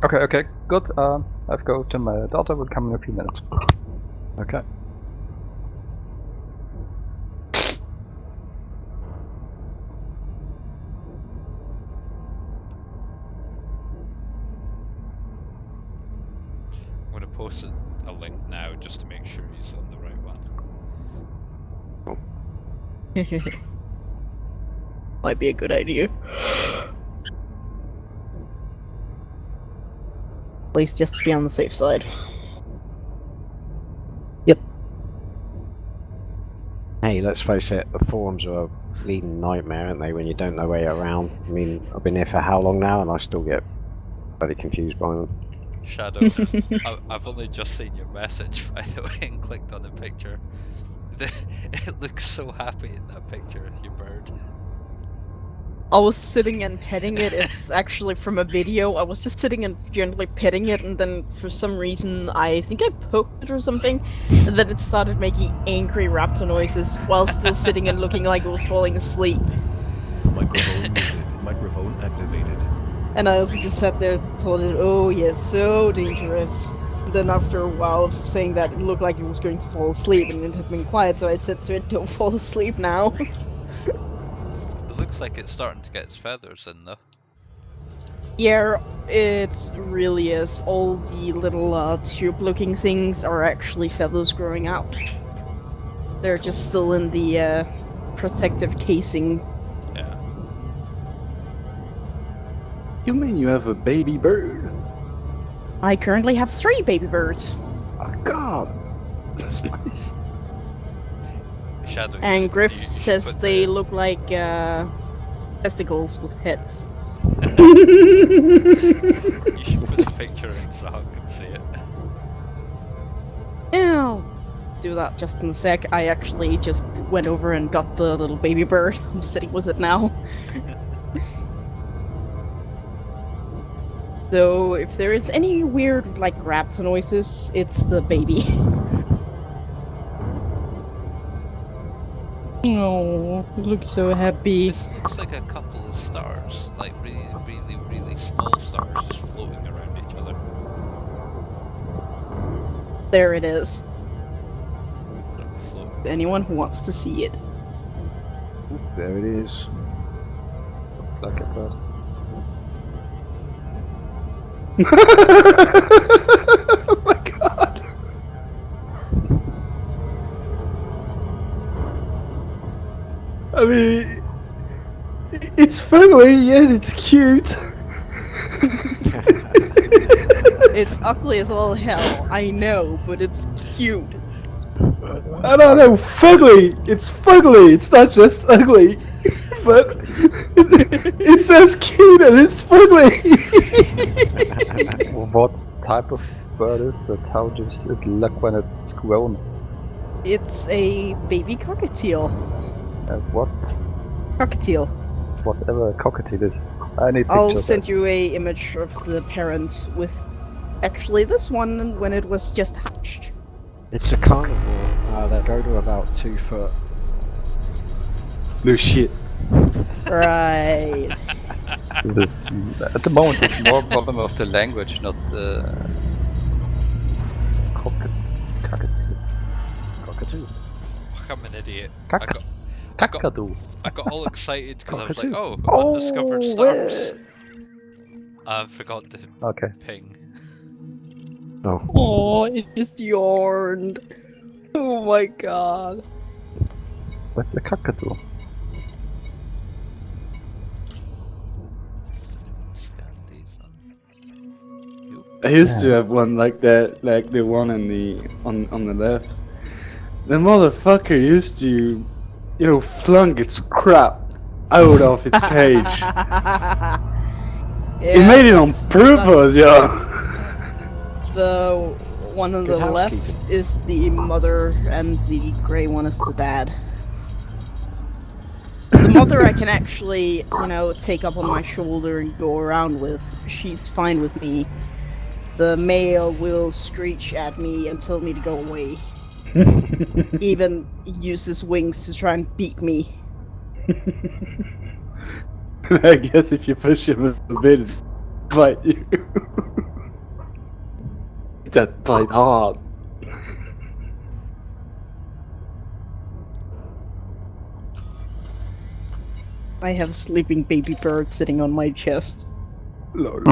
Okay, good. I've go to my daughter. Will come in a few minutes. Okay. I'm going to post a link now just to make sure he's on the right one. Might be a good idea. At least just to be on the safe side. Hey, let's face it, the forums are a bleeding nightmare, aren't they, when you don't know where you're around? I mean, I've been here for how long now, and I still get bloody confused by them. Shadow, I've only just seen your message, by the way, and clicked on the picture. It looks so happy in that picture, your bird. I was sitting and petting it. It's actually from a video. I was just sitting and gently petting it, and then for some reason, I think I poked it or something, and then it started making angry raptor noises while still sitting and looking like it was falling asleep. Microphone muted. Microphone activated. And I also just sat there and told it, oh yes, so dangerous. And then after a while of saying that, it looked like it was going to fall asleep, and it had been quiet, so I said to it, don't fall asleep now. It looks like it's starting to get its feathers in though. Yeah, it really is. All the little tube-looking things are actually feathers growing out. They're just still in the protective casing. Yeah. You mean you have a baby bird? I currently have 3 baby birds. Oh god. That's nice. Shadow. And Griff you says put they the- look like testicles with heads. You should put the picture in so Hawk can see it. Yeah, I'll do that just in a sec. I actually just went over and got the little baby bird. I'm sitting with it now. So if there is any weird like raptor noises, it's the baby. Oh, it looks so happy. This looks like a couple of stars, like really, really, really small stars just floating around each other. There it is. They're floating. Anyone who wants to see it. There it is. Looks like a bird. Oh my god. I mean, it's funny, yeah, it's cute. It's ugly as all hell, I know, but it's cute. I don't know, fugly! It's fugly! It's not just ugly! But it's as cute and it's fugly! What type of bird is that? How does it look when it's grown? It's a baby cockatiel. What? Cockatiel. Whatever cockatiel is. I need I'll pictures. send you a image of the parents with actually this one when it was just hatched. It's a carnivore. They go to about 2 foot. No shit. Right. This, at the moment, it's more a problem of the language, not the cockatiel. Cockatoo. I'm an idiot. Kakadu. I got all excited because I was like, Cockatoo. oh, undiscovered stars. I forgot to Okay. ping. Oh. Oh, it just yawned. Oh my god. What's the cockatoo? Scan these on. I used to have one like that, like the one on the left. The motherfucker used to, flung its crap out of its cage. It made it on purpose, yo. The one on Good the left housekeeping. is the mother, and the grey one is the dad. The mother I can actually, take up on my shoulder and go around with. She's fine with me. The male will screech at me and tell me to go away. Even use his wings to try and beat me. I guess if you push him a bit, it's bite you. That bite hard. I have a sleeping baby bird sitting on my chest. Lol.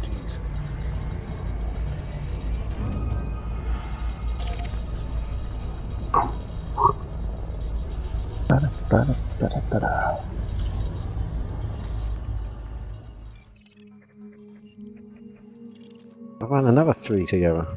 Jeez. I ran another 3 together.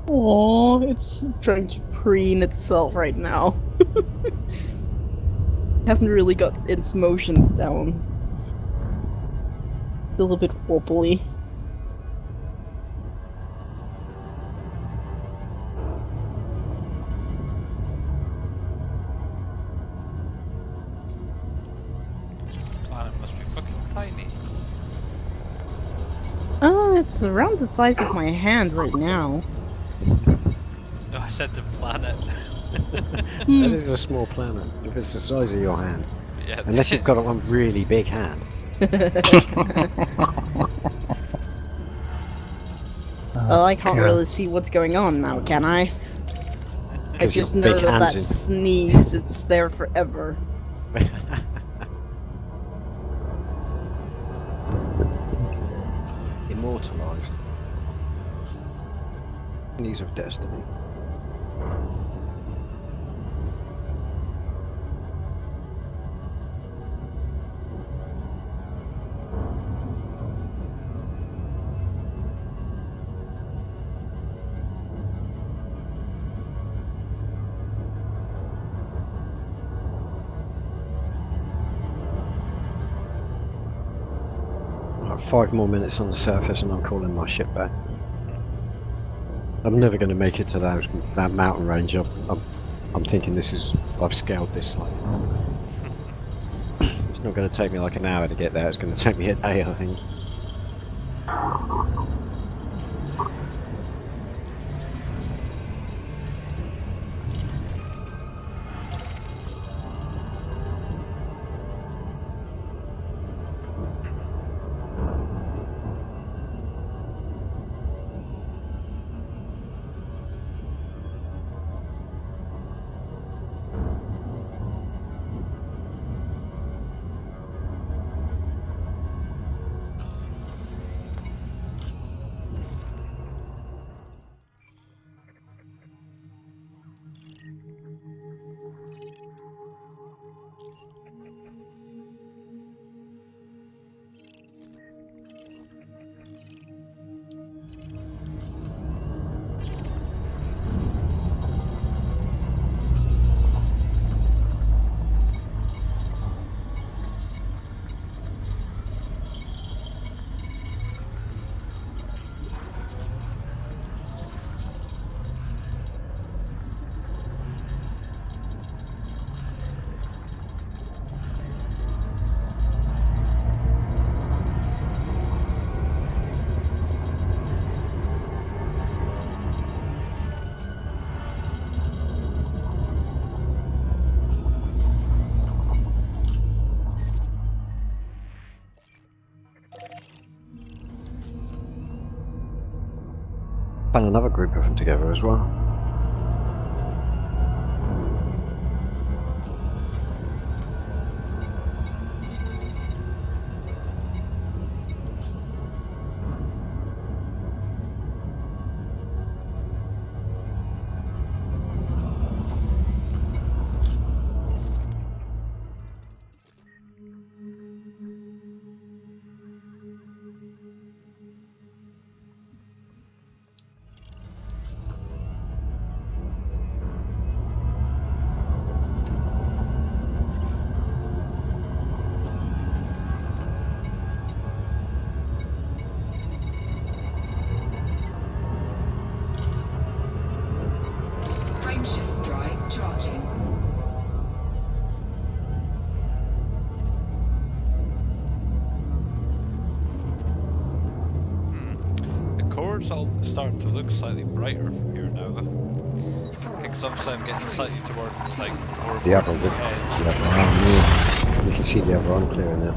Oh, it's trying to preen itself right now. Hasn't really got its motions down. Still a bit wobbly. Planet must be fucking tiny. It's around the size of my hand right now. No, I said the planet. That is a small planet, if it's the size of your hand. Yeah. Unless you've got one really big hand. Well, I can't really see what's going on now, can I? I 'Cause your just know big that hands that in- sneeze, it's there forever. Immortalized. Knees of destiny. Like 5 more minutes on the surface and I'm calling my ship back. I'm never going to make it to that mountain range. I'm thinking I've scaled this slightly. It's not going to take me like an hour to get there, it's going to take me a day, I think. Find another group of them together as well. Frameshift drive charging. The core's all starting to look slightly brighter from here now, though. I think sometimes I'm getting slightly toward like more The towards upper the bit. edge. Yeah, you can see the other one clearing it.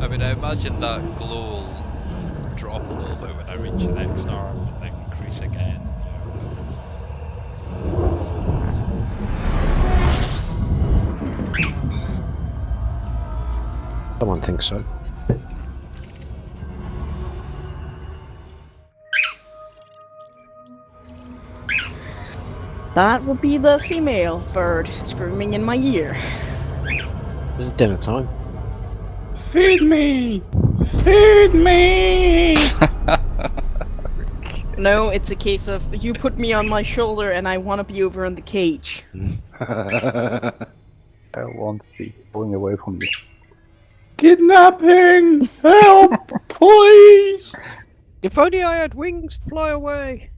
I mean, I imagine that glow will drop a little bit when I reach the next arm and then increase again. Someone thinks so. That would be the female bird screaming in my ear. This is dinner time. Feed me! Feed me! No, it's a case of you put me on my shoulder and I want to be over in the cage. I want to be going away from you. Kidnapping! Help! Please! If only I had wings to fly away!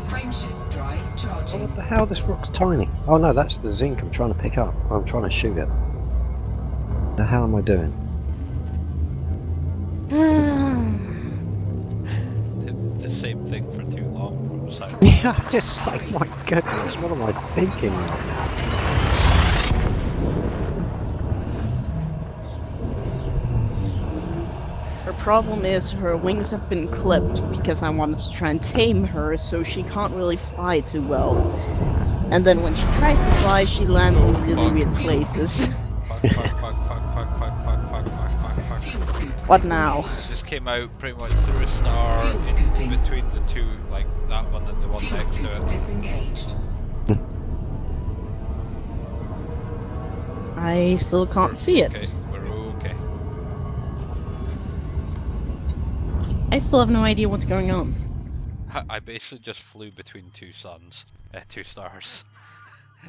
Frameshift drive Oh, charging. what the hell? This rock's tiny. Oh no, that's the zinc I'm trying to pick up. I'm trying to shoot it. The hell am I doing? The same thing for too long from the side. Yeah, just like, my goodness, what am I thinking right now? Her problem is her wings have been clipped because I wanted to try and tame her so she can't really fly too well. And then when she tries to fly, she lands in really weird places. Fuck. Fuel scoop What now? This came out pretty much through a star Fuel in scooping. between the two, like that one and the one Fuel next to scoop it. disengaged. I still can't see it. Okay, we're okay. I still have no idea what's going on. I basically just flew between two suns, two stars.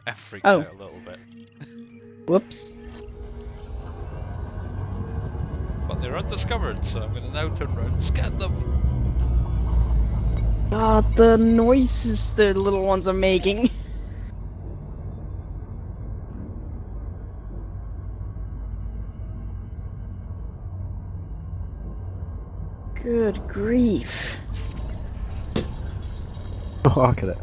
I freaked Oh. out a little bit. Whoops. But they're undiscovered, so I'm gonna now turn around and scan them. God, the noises the little ones are making. Good grief. Oh, look at it.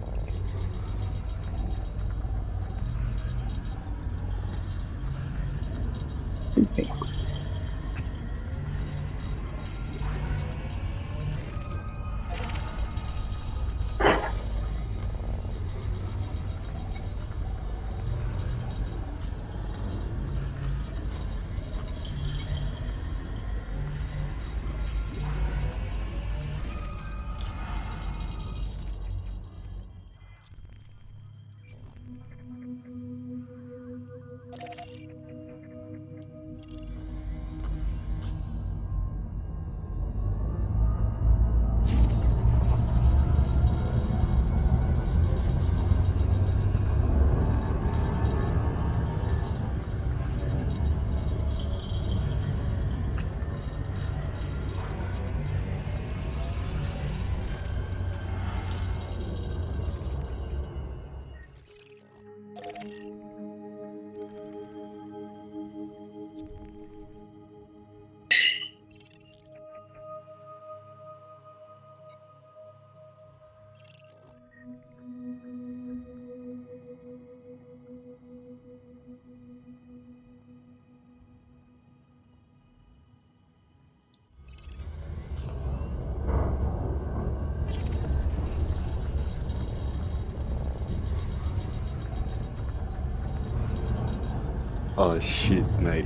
Oh shit, mate.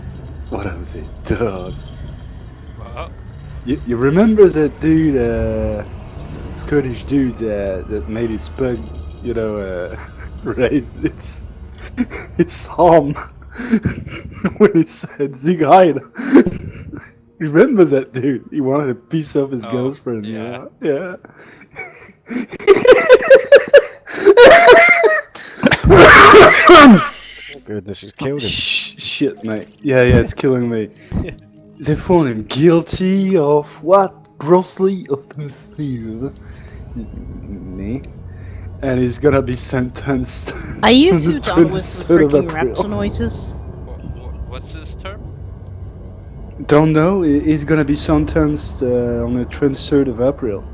What was it, dog? What? You remember that dude, Scottish dude that made his bug, you know, right? It's Tom. When he said Zig Heil. Remember that dude? He wanted a piece of his Oh, girlfriend, yeah. Yeah. Oh goodness, it's killed him. Shit, mate. Yeah, it's killing me. They found him guilty of what? Grossly offensive. And he's gonna be sentenced. Are you on two the done with the 23rd of freaking April. raptor noises? What's this term? don't know. He's gonna be sentenced on the 23rd of April.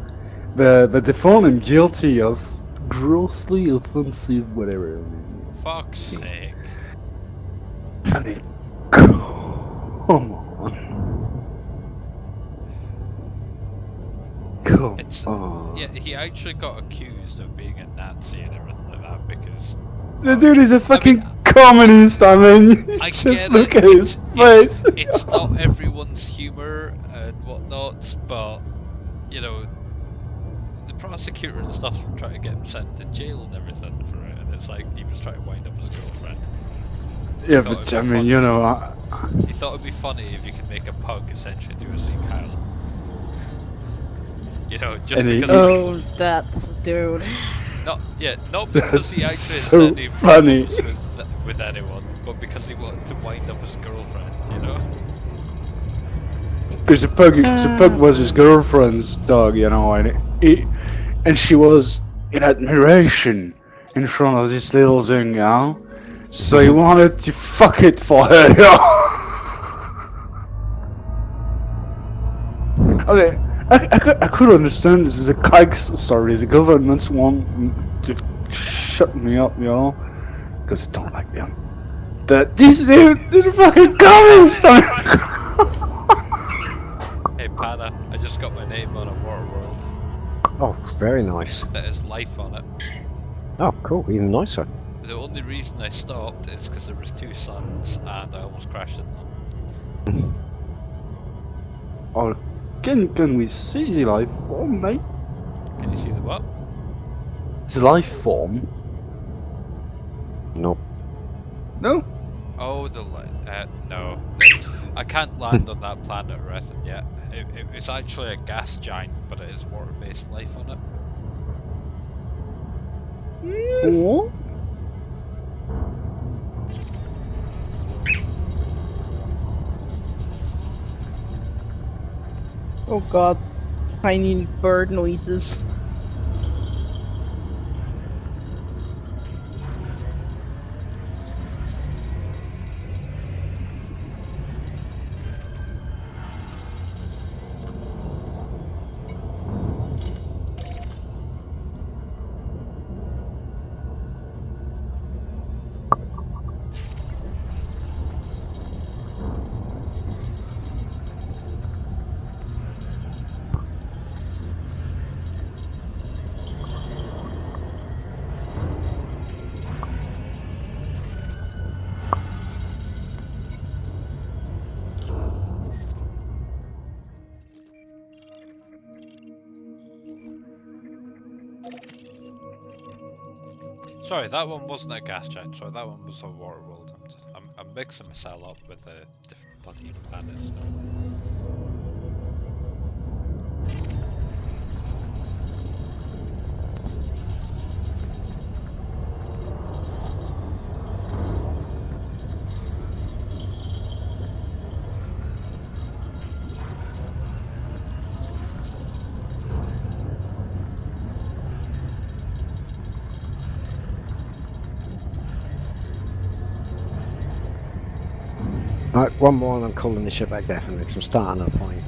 But they found him guilty of grossly offensive whatever. Fuck's sake. I mean, come on. Come It's on. yeah, he actually got accused of being a Nazi and everything like that because The dude is a fucking mean, communist, I mean, I just get look it. at his face. It's not everyone's humor and whatnot, but you know, the prosecutor and stuff were trying to get him sent to jail and everything for it, and it's like he was trying to wind up his girlfriend. Yeah, thought but it'd I be mean, funny. you know, He thought it'd be funny if you could make a pug essentially do a Zeke Kyle. You know, just And he- because Oh, that dude. not because he actually had so any funny. problems with anyone, but because he wanted to wind up his girlfriend, you know? Because the pug was his girlfriend's dog, you know, and she was in admiration in front of this little thing, you know. So he wanted to fuck it for her, you know. I mean, I could understand this. The governments want to shut me up, you know, because they don't like them. But this dude is a fucking communist. Hey Pana, I just got my name on a water world Oh, very nice. that has life on it. Oh, cool. Even nicer. The only reason I stopped is because there was 2 suns and I almost crashed in them. Or can we see the life form, mate? Can you see the what? The life form? Nope. No? Oh, no. I can't land on that planet or anything yet. It's actually a gas giant, but it is water-based life on it. Cool. Oh god, tiny bird noises. Sorry, that one wasn't a gas giant. Sorry, that one was a water world. I'm mixing myself up with the different bloody planets now. Right, one more and I'm calling this ship back definitely because I'm starting at a point.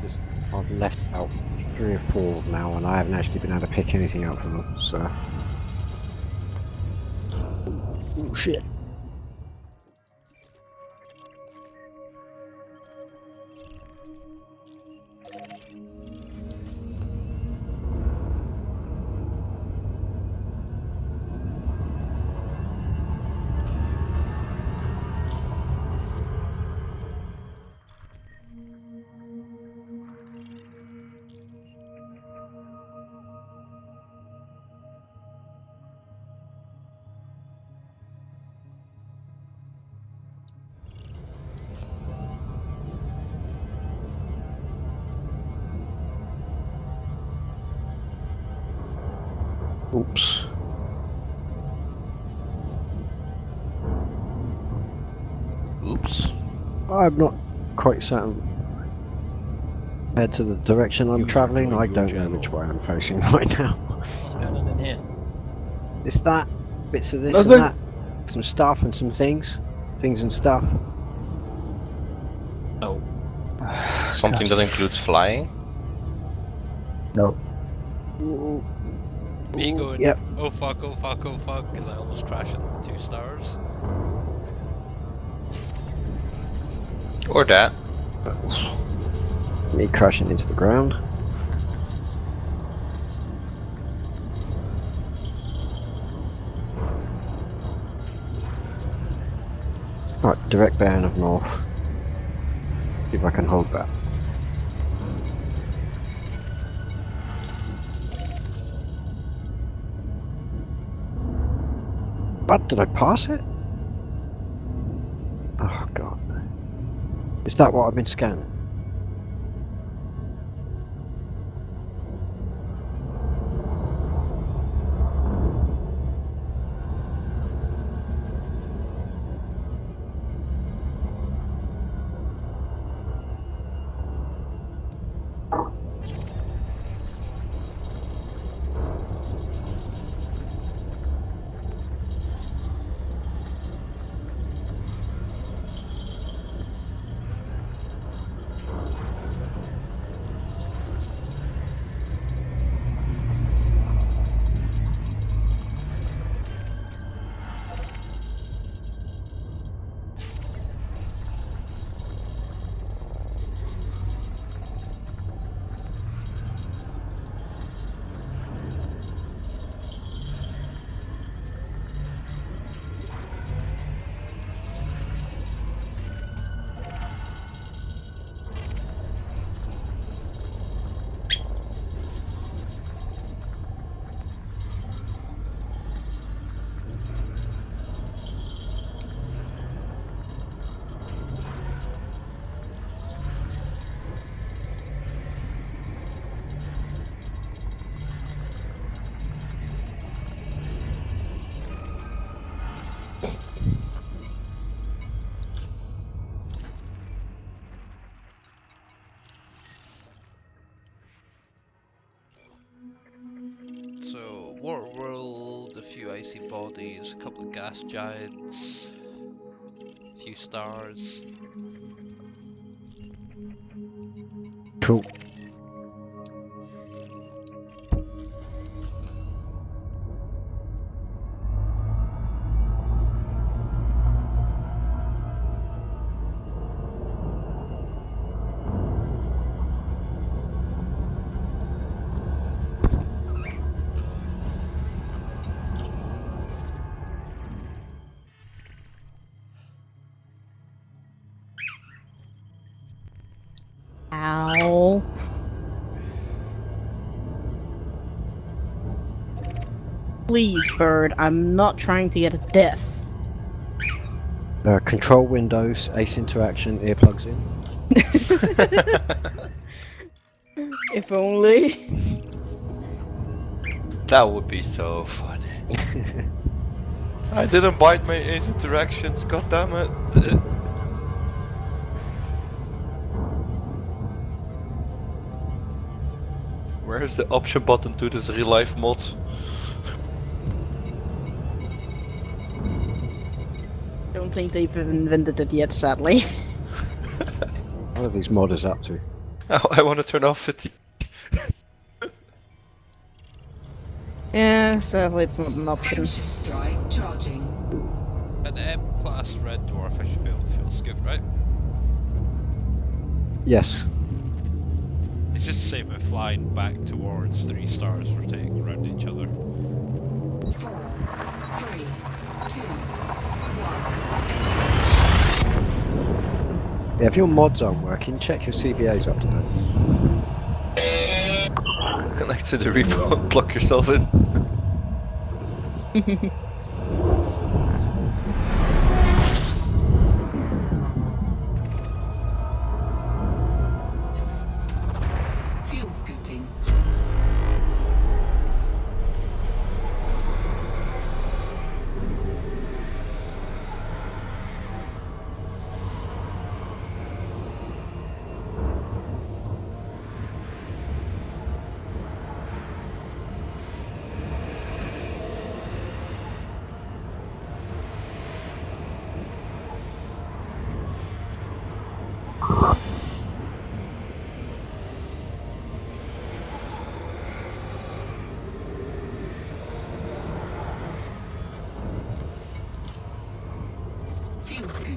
Just, I've left out 3 or 4 now and I haven't actually been able to pick anything up from them, so... Oh shit. Oops. Oops. I'm not quite certain. Head to the direction I'm User travelling, joined I your don't know channel. which way I'm facing right now. What's going on in here? It's that, bits of this Nothing. and that, some stuff and some things. Things and stuff. Oh, Something that includes flying? No. Me going, Yep. oh fuck, oh fuck, oh fuck, because I almost crashed into the 2 stars. Or that. Me crashing into the ground. Right, direct bearing of north. See if I can hold that. What? Did I pass it? Oh god. Is that what I've been scanning? So, Water World, a few icy bodies, a couple of gas giants, a few stars. Cool. Ow. Please, bird, I'm not trying to get a death. Control windows, ace interaction, earplugs in. If only. That would be so funny. I didn't bite my ace interactions, god damn it. Where's the option button to this real life mod? Don't think they've invented it yet, sadly. What are these modders up to? I want to turn off fatigue. Yeah, sadly it's not an option. Frameshift drive charging. An M-class red dwarf, I should be able to fuel scoop, right? Yes. It's just the same with flying back towards 3 stars, rotating around each other. 4, 3, 2, 1. Yeah, if your mods aren't working, check your CVAs up to date. Connect to the repo, plug yourself in. Fuel scooping.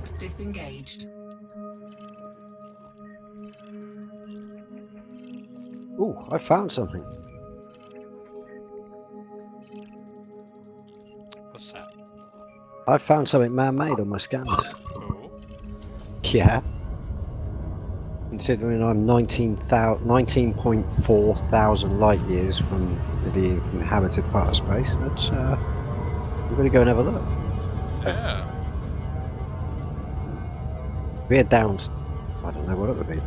scope disengaged. Ooh, I found something. What's that? I found something man-made on my scanners. Oh. Yeah. Considering I'm 19.4 thousand light years from the inhabited part of space, that's I'm gonna go and have a look. Yeah. We're down. I don't know what it would be.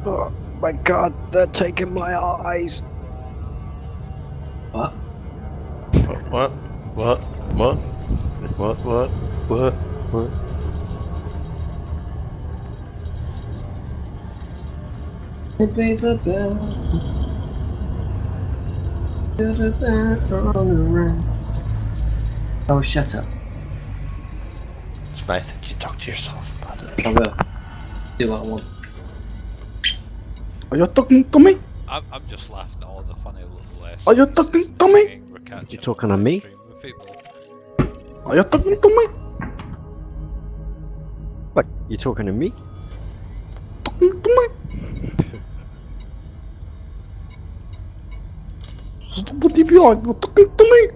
Oh my god, they're taking my eyes. What? What? What? What? What? What? What? What? It'd be the best. Oh, shut up. It's nice that you talk to yourself about it. I will. Do what I want. Are you talking to me? I'm just laughing at all the funny little Are you sentences talking and to me? singing we're catching You talking on to live me? stream with people. Are you talking to me? What? You talking to me? Talking to me? What if you are talking to me?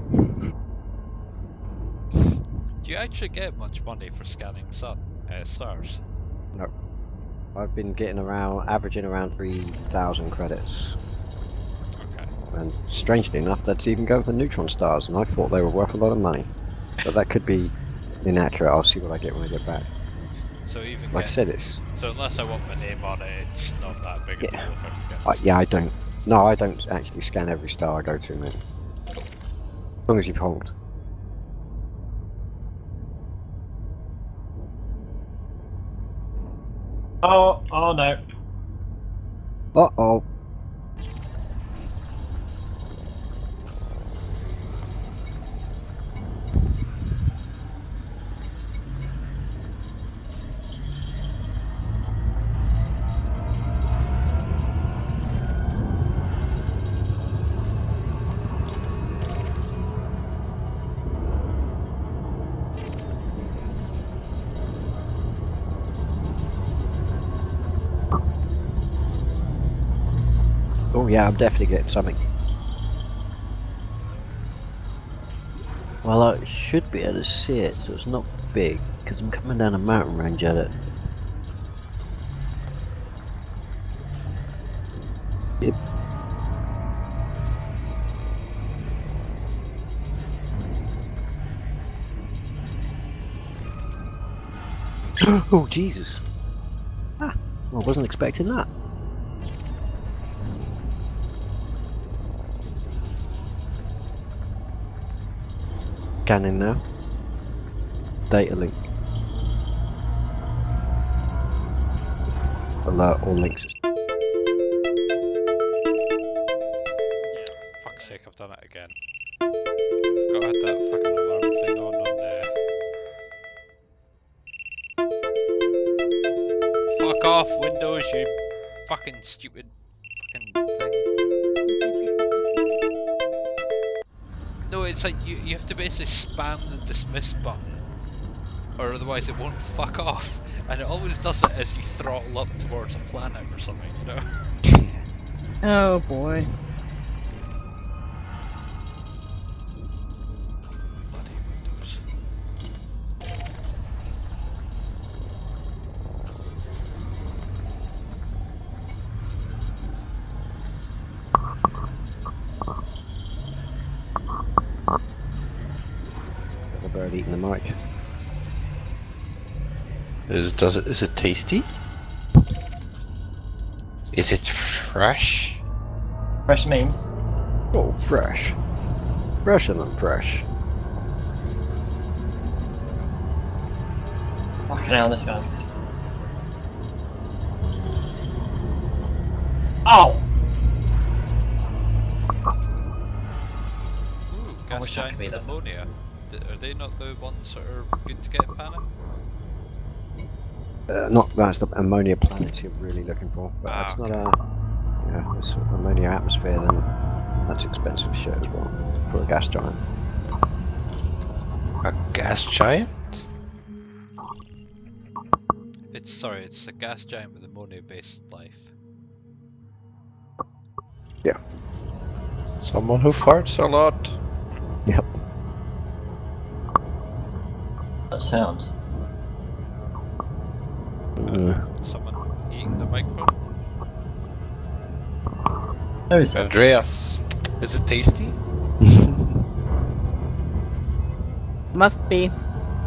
Do you actually get much money for scanning stars? No. I've been getting averaging around 3,000 credits. Okay. And strangely enough, that's even going for neutron stars, and I thought they were worth a lot of money. But that could be inaccurate. I'll see what I get when I get back. So even Like I said, it's so unless I want my name on it, it's not that big a deal if I can get the yeah. I don't. No, I don't actually scan every star I go to, man. As long as you've honked. Oh no. Uh oh. Oh yeah, I'm definitely getting something. Well, I should be able to see it, so it's not big, because I'm coming down a mountain range at it. Yep. Oh Jesus! Ah, I wasn't expecting that. Scanning now. Data link. Alert all links. Fuck's sake, I've done it again. Forgot I had that fucking alarm thing on there. Fuck off, Windows, you fucking stupid fucking thing. No, it's like you have to basically spam the dismiss button, or otherwise it won't fuck off. And it always does it as you throttle up towards a planet or something, you know? Oh boy. Bloody Windows. The bird eating the mic. Is it tasty? Is it fresh? Fresh memes. Oh, fresh. Fresher than fresh. Fucking hell, this guy. Oh! Gas wish I giant could be them. ammonia. Are they not the ones that are good to get in Pana? That's the ammonia planets you're really looking for, but Ah, that's not okay. a. Yeah, it's ammonia atmosphere, then that's expensive shit as well for a gas giant. A gas giant? It's a gas giant with ammonia-based life. Yeah. Someone who farts a lot. Yep. That sound. Someone eating the microphone? Where is it? Andreas, is it tasty? Must be.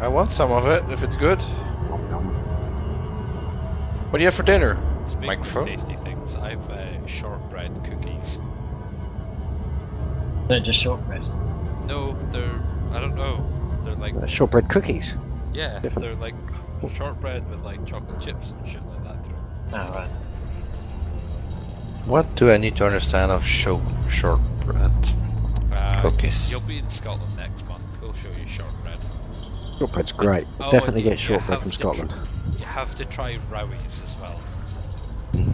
I want some of it if it's good. What do you have for dinner? Speaking Microphone? of tasty things, I've shortbread cookies. They're just shortbread. No, they're I don't know. They're like Shortbread cookies. yeah, different. they're like shortbread with like chocolate chips and shit like that through. Oh, right. What do I need to understand of shortbread cookies? You'll be in Scotland next month. We'll show you shortbread. Shortbread's great. Oh, Definitely and get shortbread from Scotland. You have to try Rowies as well.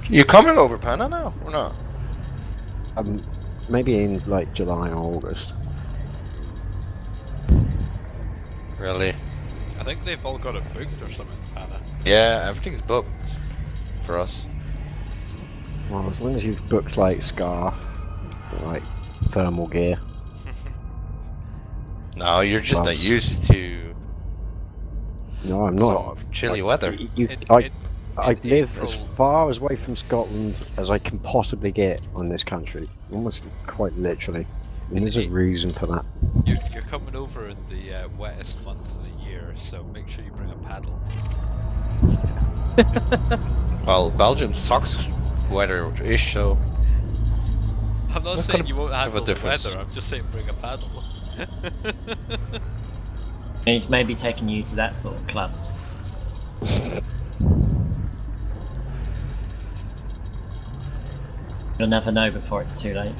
You coming over Panna now or not? Maybe in like July or August. Really? I think they've all got it booked or something, Anna. Yeah, everything's booked for us. Well, as long as you've booked like scarf, like thermal gear. No, you're just not Gloves. used to No, I'm some not. chilly weather. I live April. as far away from Scotland as I can possibly get on this country, almost quite literally. And there's a reason for that. You're coming over in the wettest month of the year, so make sure you bring a paddle. Well, Belgium sucks weather-ish, so I'm not That's saying gonna you won't have a handle the difference. weather, I'm just saying bring a paddle. And he's maybe taking you to that sort of club. You'll never know before it's too late.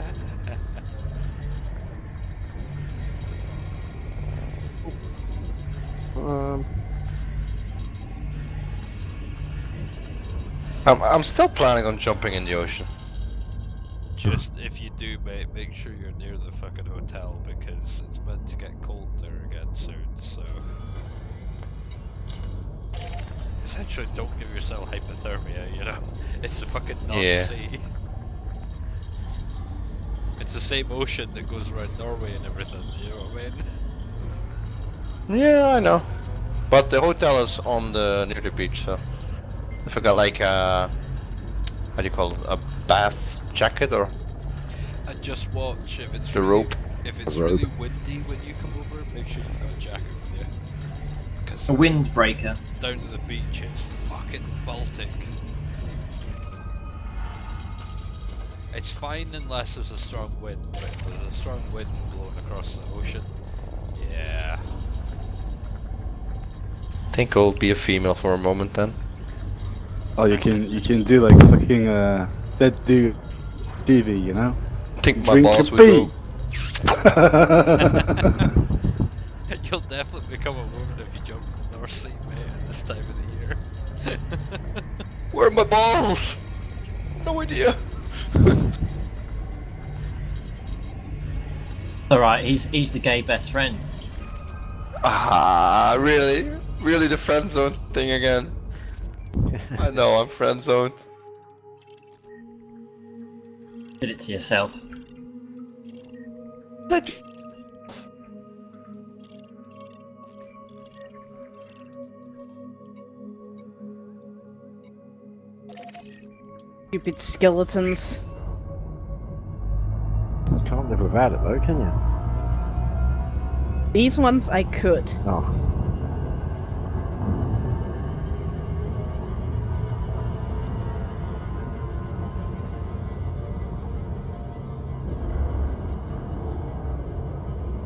I'm still planning on jumping in the ocean. Just if you do, mate, make sure you're near the fucking hotel because it's meant to get cold there again soon. So essentially, don't give yourself hypothermia. You know, it's the fucking North Yeah. Sea. It's the same ocean that goes around Norway and everything. You know what I mean? Yeah, I know. But the hotel is on the near the beach, so if I got like a how do you call it, a bath jacket or And just watch if it's the really, rope. if it's The rope. really windy when you come over. Make sure you've got a jacket with you. Because A windbreaker. down to the beach, it's fucking Baltic. It's fine unless there's a strong wind, but if there's a strong wind blowing across the ocean, yeah. I think I'll be a female for a moment then. Oh, you can do like fucking that dude TV, you know? I think my Drink balls your would pee. go. You'll definitely become a woman if you jump in the North Sea, mate, at this time of the year. Where are my balls? No idea. Alright, he's the gay best friend. Ah, really? Really the friend zone thing again? I know I'm friend zoned. Did it to yourself. Stupid skeletons. Can't live without it though, can you? These ones I could. Oh.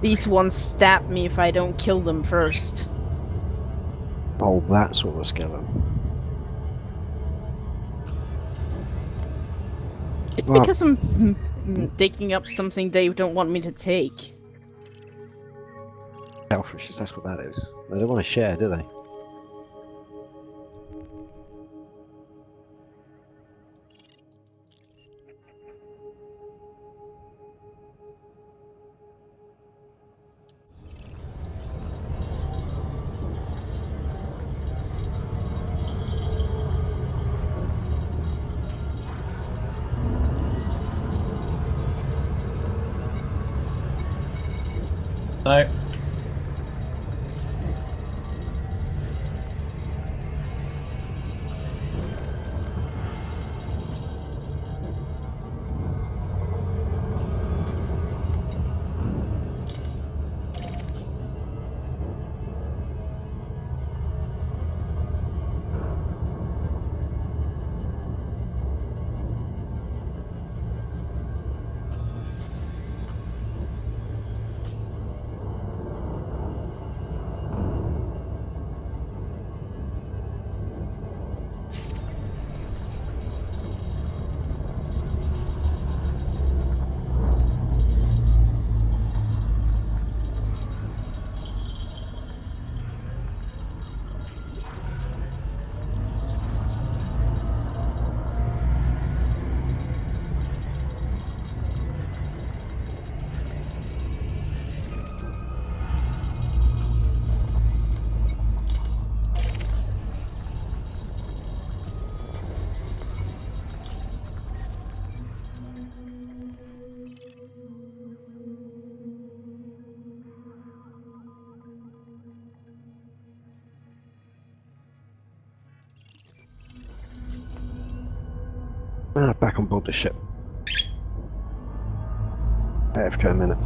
These ones stab me if I don't kill them first. Oh, that sort of skeleton. It's Well- because I'm taking up something they don't want me to take. Selfish, that's what that is. They don't want to share, do they? No. Back on board the ship. AFK a minute.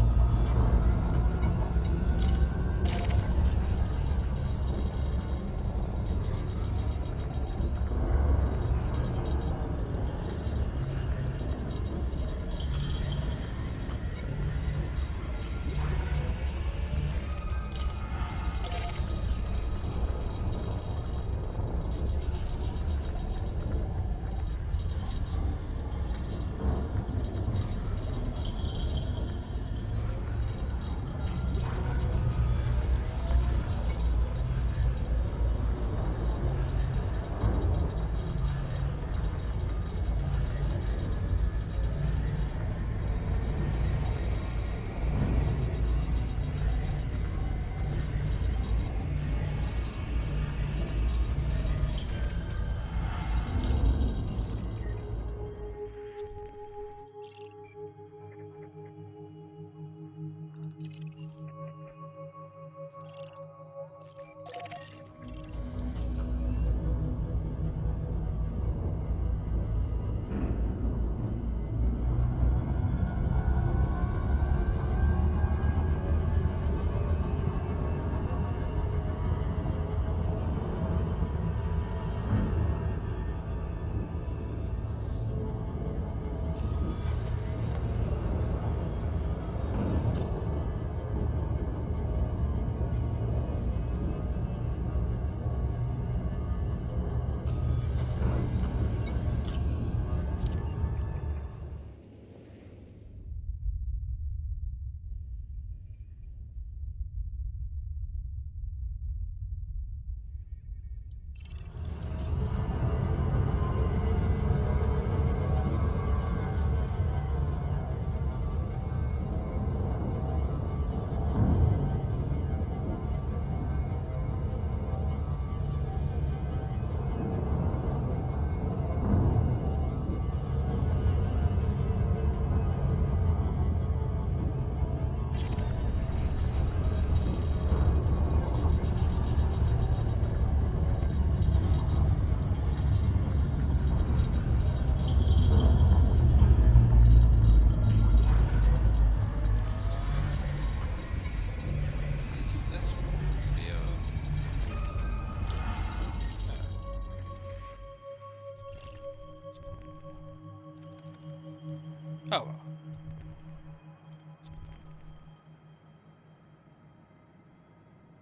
Oh well.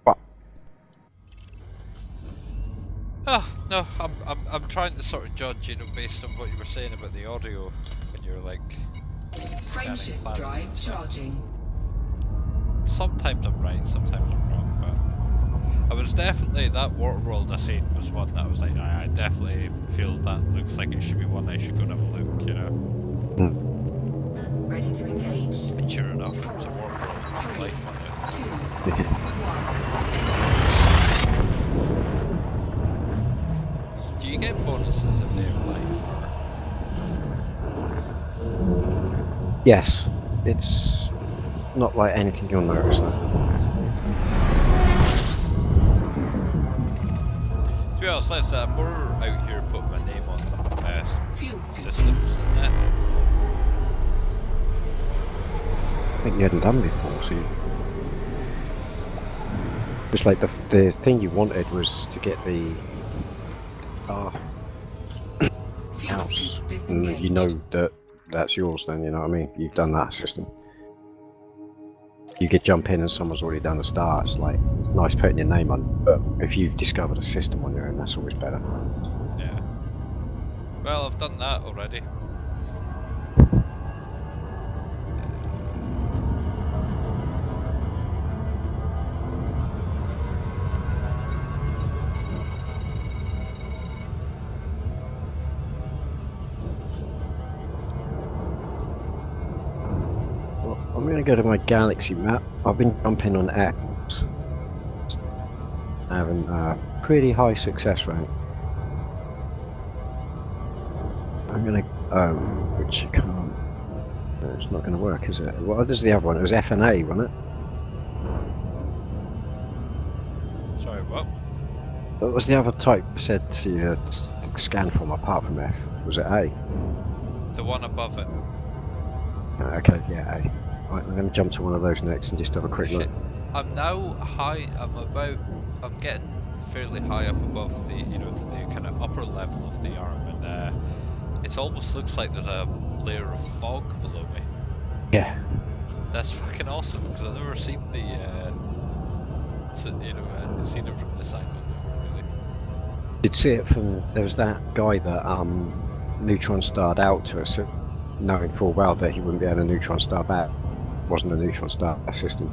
What? Oh no, I'm trying to sort of judge, you know, based on what you were saying about the audio when you're like scanning Frameshift planets drive and stuff. charging. Sometimes I'm right, sometimes I'm wrong, but I was definitely that Waterworld I seen was one that I was like, I definitely feel that looks like it should be one I should go and have a look, you know. Ready to engage. And sure enough, it was a Waterworld with life on it. 2, 1. Do you get bonuses if they have life? Or... Yes, it's not like anything you'll notice though. To be honest, let's I'm more out here putting my name on Fuel systems than that. I think you hadn't done before, so it's like the thing you wanted was to get the house, and you know that that's yours. Then you know what I mean. You've done that system. You could jump in and someone's already done the start. It's like it's nice putting your name on, but if you've discovered a system on your own, that's always better. Yeah. Well, I've done that already. Well, I'm going to go to my galaxy map. I've been jumping on X, having a pretty high success rate. I'm going to, which you can't. No, it's not going to work, is it? What is the other one? It was F and A, wasn't it? Sorry, what? What was the other type said for you to scan from apart from F? Was it A? The one above it. Okay, yeah, A. Right, I'm going to jump to one of those next and just have a quick look. Shit. I'm now high. I'm getting fairly high up above the, you know, the kind of upper level of the arm, and it almost looks like there's a layer of fog below me. Yeah. That's fucking awesome because I've never seen the, seen it from this angle before, really. You'd see it from, there was that guy that neutron starred out to us, knowing full well that he wouldn't be able to neutron star back. It wasn't a neutron star system.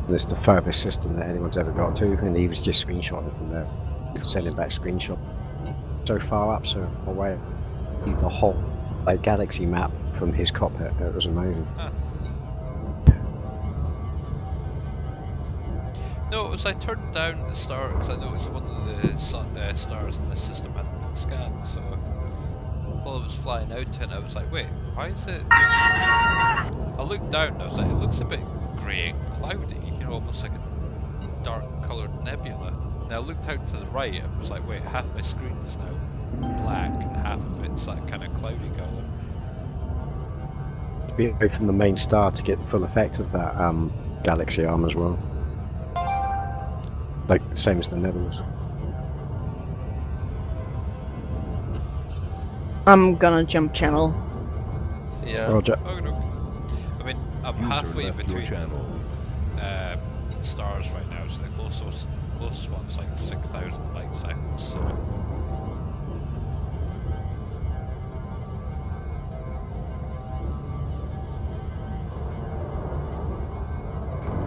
And it's the furthest system that anyone's ever got to, and he was just screenshotting from there, sending back screenshot. So far up, so away, the whole like galaxy map from his cockpit. It was amazing. Huh. No, it was I turned down the star because I noticed one of the stars in this system hadn't been scanned, so while I was flying out to it, I was like, wait, why is it? I looked down and I was like, it looks a bit grey and cloudy, you know, almost like a dark coloured nebula. And I looked out to the right and was like, wait, half my screen is now black and half of it's that kind of cloudy colour. Be away from the main star to get the full effect of that galaxy arm as well. Like the same as the nebulous. I'm gonna jump channel. Yeah. Roger. Oh, no. I mean, I'm User halfway left your between channel. stars right now, so the closest one's like 6,000 light seconds, so...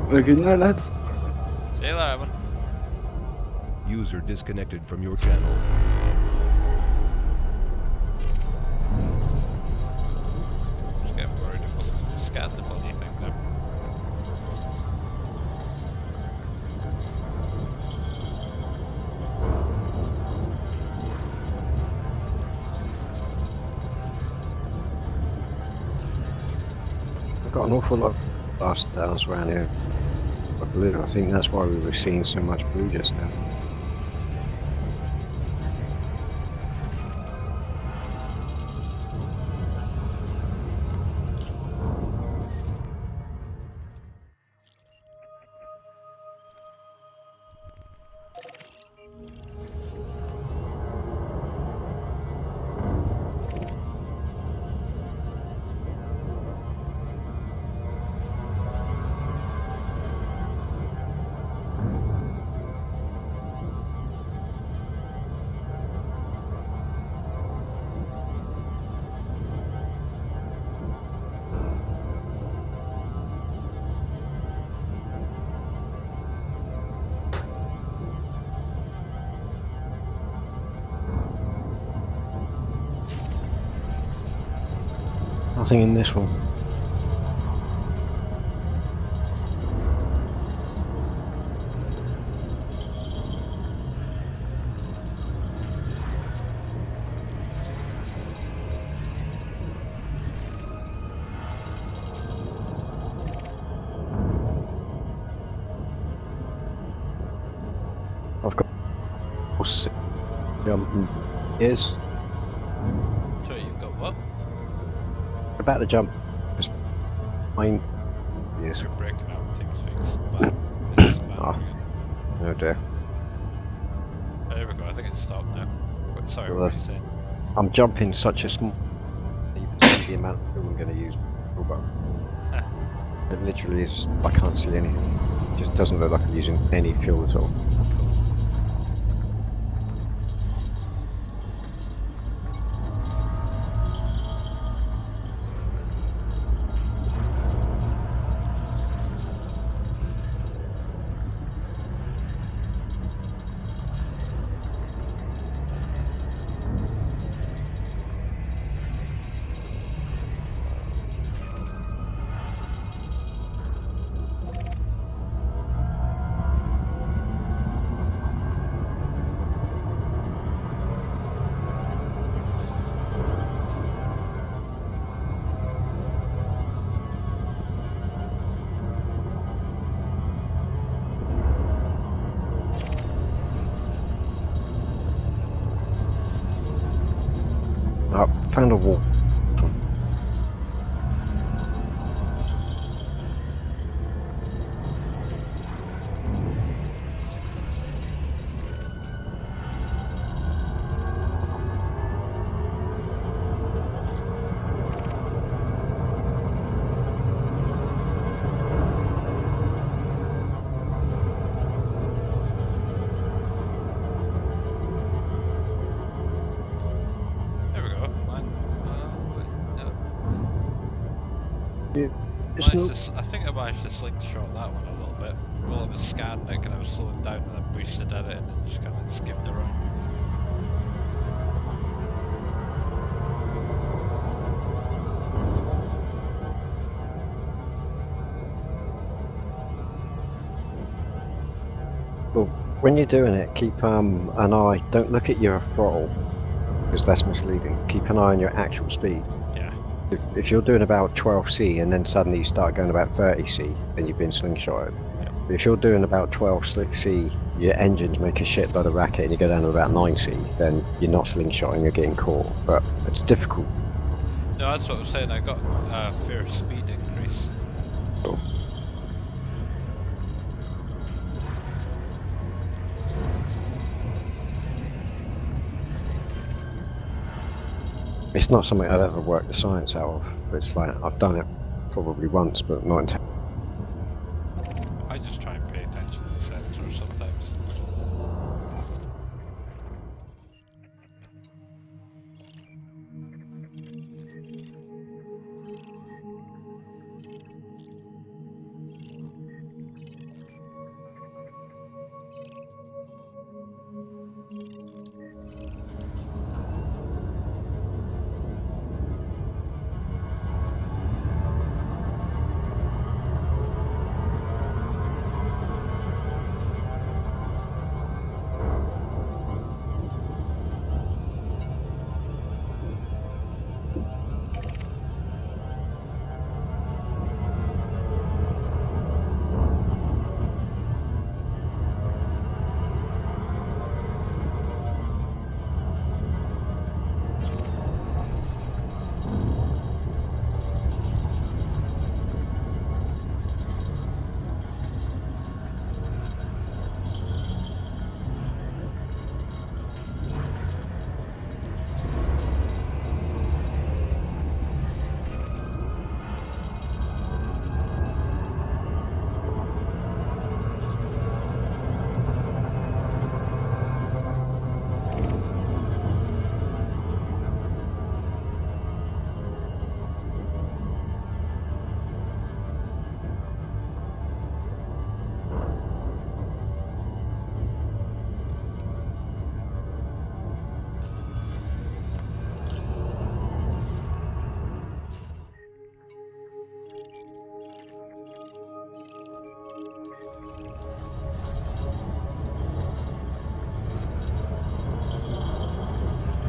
Well, good night, lads. See you later, man. User disconnected from your channel. Just getting worried it wasn't going to scan the bloody thing now. I've got an awful lot of stars around here. Blue. I think that's why we were seeing so much blue just now. Nothing in this one. jump is So you've got what? about to jump. Just fine. Yes. You're breaking up. TeamSpeak's bad. It's bad Ah. again. Oh dear. There we go. I think it's stopped now. Wait, sorry, Well, what were you saying? I'm jumping such a small. You can see the amount of fuel I'm going to use. But it literally is. I can't see anything. It just doesn't look like I'm using any fuel at all. Found a wall. There we go. I think I managed to slingshot that one a little bit. While I was scanning it, and I was slowing down, and then boosted at it, and then just kind of skimmed around. Well, when you're doing it, keep an eye. Don't look at your throttle, because that's misleading. Keep an eye on your actual speed. Yeah. If you're doing about 12C and then suddenly you start going about 30C, then you've been slingshotted. Yeah. But if you're doing about 12C, your engines make a shitload of racket and you go down to about 9C, then you're not slingshotting, you're getting caught. But it's difficult. No, that's what I was saying. I got a fair speed increase. Cool. It's not something I've ever worked the science out of. It's like I've done it probably once, but not intentionally.